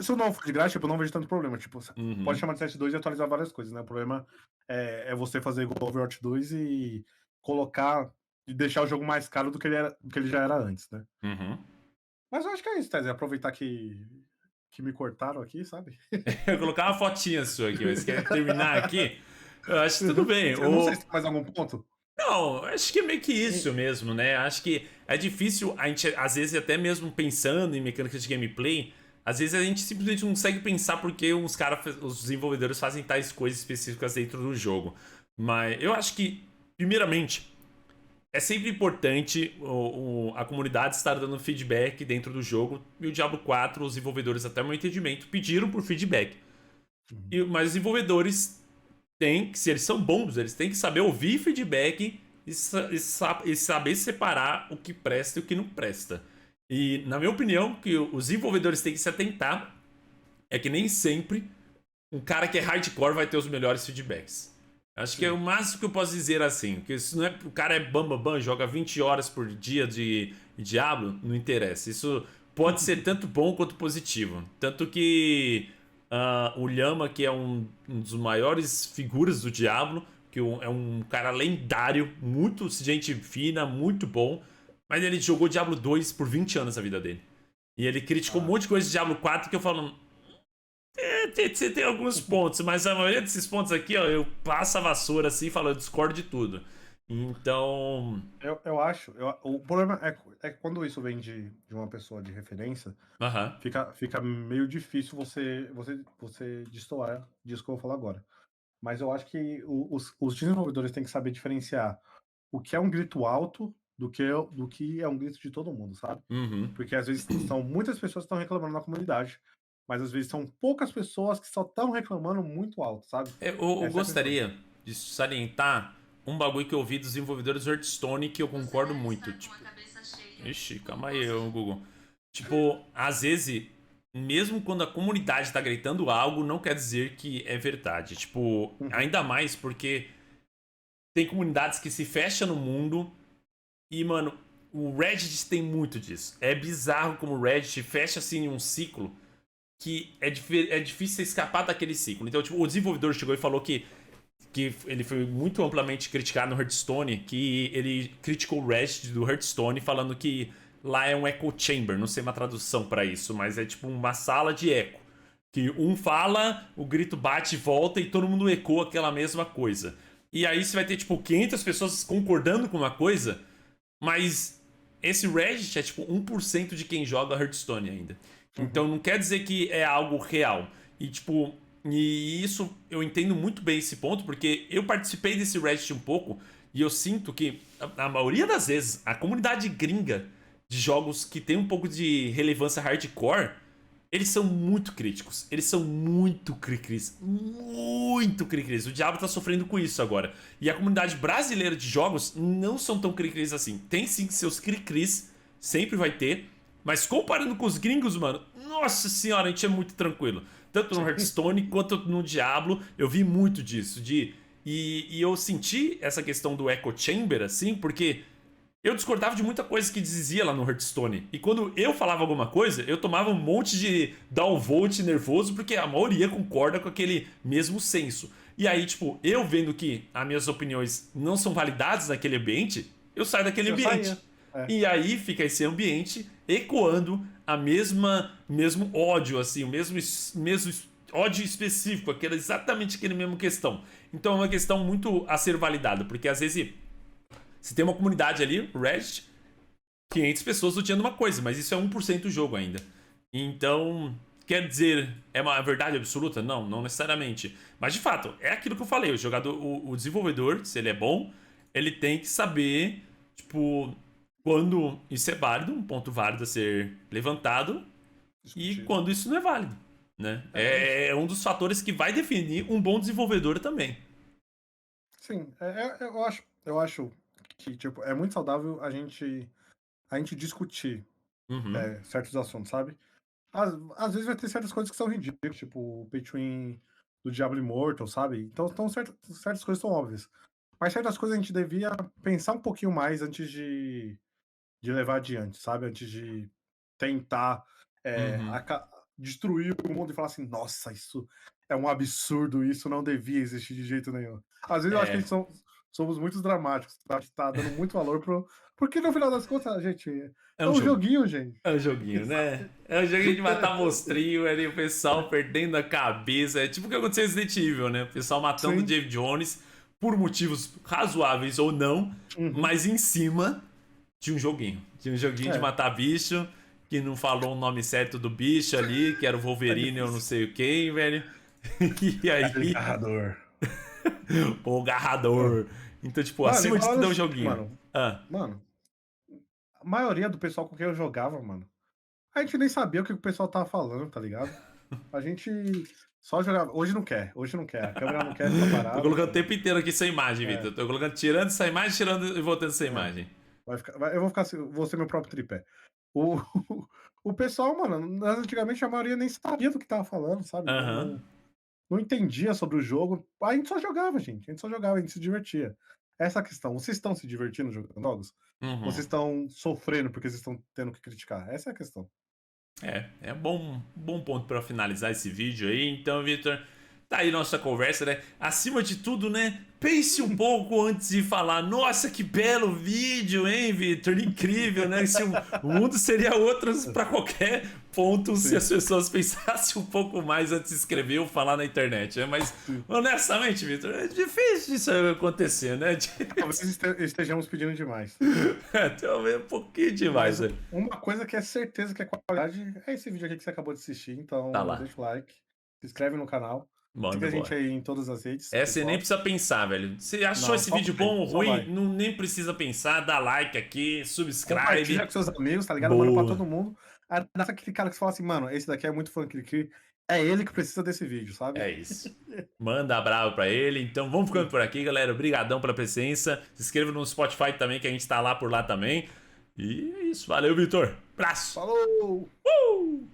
Se o não for de graça, tipo, eu não vejo tanto problema. Tipo, você pode Uhum. chamar de CS2 e atualizar várias coisas, né? O problema é você fazer igual o Overwatch 2 e colocar e deixar o jogo mais caro do que ele já era antes, né? Uhum. Mas eu acho que é isso, Tese. Aproveitar que me cortaram aqui, sabe? Eu vou colocar uma fotinha sua aqui, mas quer terminar aqui? Eu acho que tudo bem. Eu não sei se tem mais algum ponto. Não, acho que é meio que isso mesmo, né? Acho que é difícil a gente, às vezes, até mesmo pensando em mecânicas de gameplay, às vezes a gente simplesmente não consegue pensar porque os desenvolvedores fazem tais coisas específicas dentro do jogo. Mas eu acho que, primeiramente, é sempre importante a comunidade estar dando feedback dentro do jogo. E o Diablo 4, os desenvolvedores, até o meu entendimento, pediram por feedback. Mas os desenvolvedores têm que, se eles são bons, eles têm que saber ouvir feedback e saber separar o que presta e o que não presta. E, na minha opinião, que os desenvolvedores têm que se atentar é que nem sempre um cara que é hardcore vai ter os melhores feedbacks. Acho que é o Sim. máximo que eu posso dizer assim. Que se não é, o cara é bam, joga 20 horas por dia de Diablo, não interessa. Isso pode ser tanto bom quanto positivo. Tanto que o Lhama, que é um dos maiores figuras do Diablo, que é um cara lendário, muito gente fina, muito bom, mas ele jogou Diablo 2 por 20 anos na vida dele. E ele criticou um Ah. monte de coisa de Diablo 4 que eu falo, você tem alguns pontos, mas a maioria desses pontos aqui, ó, eu passo a vassoura assim e falo, eu discordo de tudo. Então. Eu acho. O problema é que quando isso vem de uma pessoa de referência, Aham. fica meio difícil você destoar disso que eu vou falar agora. Mas eu acho que os desenvolvedores têm que saber diferenciar o que é um grito alto do que é um grito de todo mundo, sabe? Uhum. Porque às vezes são muitas pessoas que estão reclamando na comunidade, mas às vezes são poucas pessoas que só estão reclamando muito alto, sabe? Eu Essa é a questão. gostaria de salientar um bagulho que eu ouvi dos desenvolvedores do Hearthstone que eu concordo muito. Tipo, ixi, calma aí, Google. Tipo, às vezes, mesmo quando a comunidade tá gritando algo, não quer dizer que é verdade. Tipo, Uhum. ainda mais porque tem comunidades que se fecham no mundo e, mano, o Reddit tem muito disso. É bizarro como o Reddit fecha assim um ciclo que é difícil você escapar daquele ciclo. Então, tipo, o desenvolvedor chegou e falou que ele foi muito amplamente criticado no Hearthstone, que ele criticou o Reddit do Hearthstone falando que lá é um echo chamber, não sei uma tradução pra isso, mas é tipo uma sala de eco. Que um fala, o grito bate e volta e todo mundo ecoa aquela mesma coisa. E aí você vai ter tipo 500 pessoas concordando com uma coisa, mas esse Reddit é tipo 1% de quem joga Hearthstone ainda. Então não quer dizer que é algo real. E tipo, e isso eu entendo muito bem esse ponto, porque eu participei desse Reddit um pouco e eu sinto que a maioria das vezes a comunidade gringa de jogos que tem um pouco de relevância hardcore, eles são muito críticos. Eles são muito cri-cris. Muito cri-cris. O Diablo tá sofrendo com isso agora. E a comunidade brasileira de jogos não são tão cri-cris assim. Tem sim seus cri-cris, sempre vai ter. Mas comparando com os gringos, mano, nossa senhora, a gente é muito tranquilo. Tanto no Hearthstone quanto no Diablo, eu vi muito disso. E eu senti essa questão do Echo Chamber, assim, porque eu discordava de muita coisa que dizia lá no Hearthstone. E quando eu falava alguma coisa, eu tomava um monte de downvote nervoso, porque a maioria concorda com aquele mesmo senso. E aí, tipo, eu vendo que as minhas opiniões não são validadas naquele ambiente, eu saio daquele ambiente. E aí fica esse ambiente ecoando a mesmo ódio, assim, o mesmo ódio específico, exatamente aquele mesmo questão. Então é uma questão muito a ser validada, porque às vezes você tem uma comunidade ali, Reddit, 500 pessoas lutando uma coisa, mas isso é 1% do jogo ainda. Então, quer dizer, é uma verdade absoluta? Não, não necessariamente. Mas de fato, é aquilo que eu falei, o desenvolvedor, se ele é bom, ele tem que saber, tipo, quando isso é válido, um ponto válido a ser levantado, e quando isso não é válido, né? É um dos fatores que vai definir um bom desenvolvedor também. Sim, eu acho que tipo, é muito saudável a gente discutir certos assuntos, sabe? Às vezes vai ter certas coisas que são ridículas, tipo o pay to win do Diablo Immortal, sabe? Então certas coisas são óbvias. Mas certas coisas a gente devia pensar um pouquinho mais antes de levar adiante, sabe? Antes de tentar destruir o mundo e falar assim, nossa, isso é um absurdo, isso não devia existir de jeito nenhum. Às vezes eu acho que a gente somos muito dramáticos, tá? A gente tá dando muito valor porque no final das contas, gente, é um joguinho, gente. É um joguinho, né? É um joguinho de matar monstrinho, ali, o pessoal perdendo a cabeça. É tipo o que aconteceu em Resident Evil, né? O pessoal matando o Dave Jones por motivos razoáveis ou não, mas em cima de um joguinho. De um joguinho de matar bicho, que não falou o nome certo do bicho ali, que era o Wolverine ou não sei o quem, velho. E aí... O garrador. O garrador. Então, tipo, mano, acima de tudo é um joguinho. Mano, a maioria do pessoal com quem eu jogava, mano, a gente nem sabia o que o pessoal tava falando, tá ligado? A gente só jogava. Hoje não quer. A câmera não quer ficar parada. Tô colocando o tempo inteiro aqui sem imagem, Vitor. Tô colocando, tirando essa imagem, tirando e voltando essa imagem. Eu vou ser meu próprio tripé. O pessoal, mano, antigamente a maioria nem sabia do que tava falando, sabe? Não entendia sobre o jogo. A gente só jogava, gente. A gente só jogava, a gente se divertia. Essa é a questão. Vocês estão se divertindo jogando jogos? Vocês estão sofrendo porque vocês estão tendo que criticar? Essa é a questão. É bom ponto pra finalizar esse vídeo aí. Então, Vitor, tá aí nossa conversa, né? Acima de tudo, né? Pense um pouco antes de falar. Nossa, que belo vídeo, hein, Vitor? Incrível, né? Se o mundo seria outro pra qualquer ponto se as pessoas pensassem um pouco mais antes de escrever ou falar na internet, né? Mas, honestamente, Vitor, é difícil isso acontecer, né? Talvez estejamos pedindo demais. Talvez um pouquinho demais, né? Uma coisa que é certeza que é qualidade é esse vídeo aqui que você acabou de assistir. Então, deixa o like, se inscreve no canal. Siga a gente aí em todas as redes. Você nem precisa pensar, velho. Você achou esse vídeo bom ou ruim? Nem precisa pensar. Dá like aqui, subscribe. Compartilha com seus amigos, tá ligado? Manda pra todo mundo. Nessa aquele cara que você fala assim, mano, esse daqui é muito fã que é ele que precisa desse vídeo, sabe? É isso. Manda bravo pra ele. Então vamos ficando por aqui, galera. Obrigadão pela presença. Se inscreva no Spotify também, que a gente tá lá por lá também. E é isso. Valeu, Vitor. Abraço. Falou!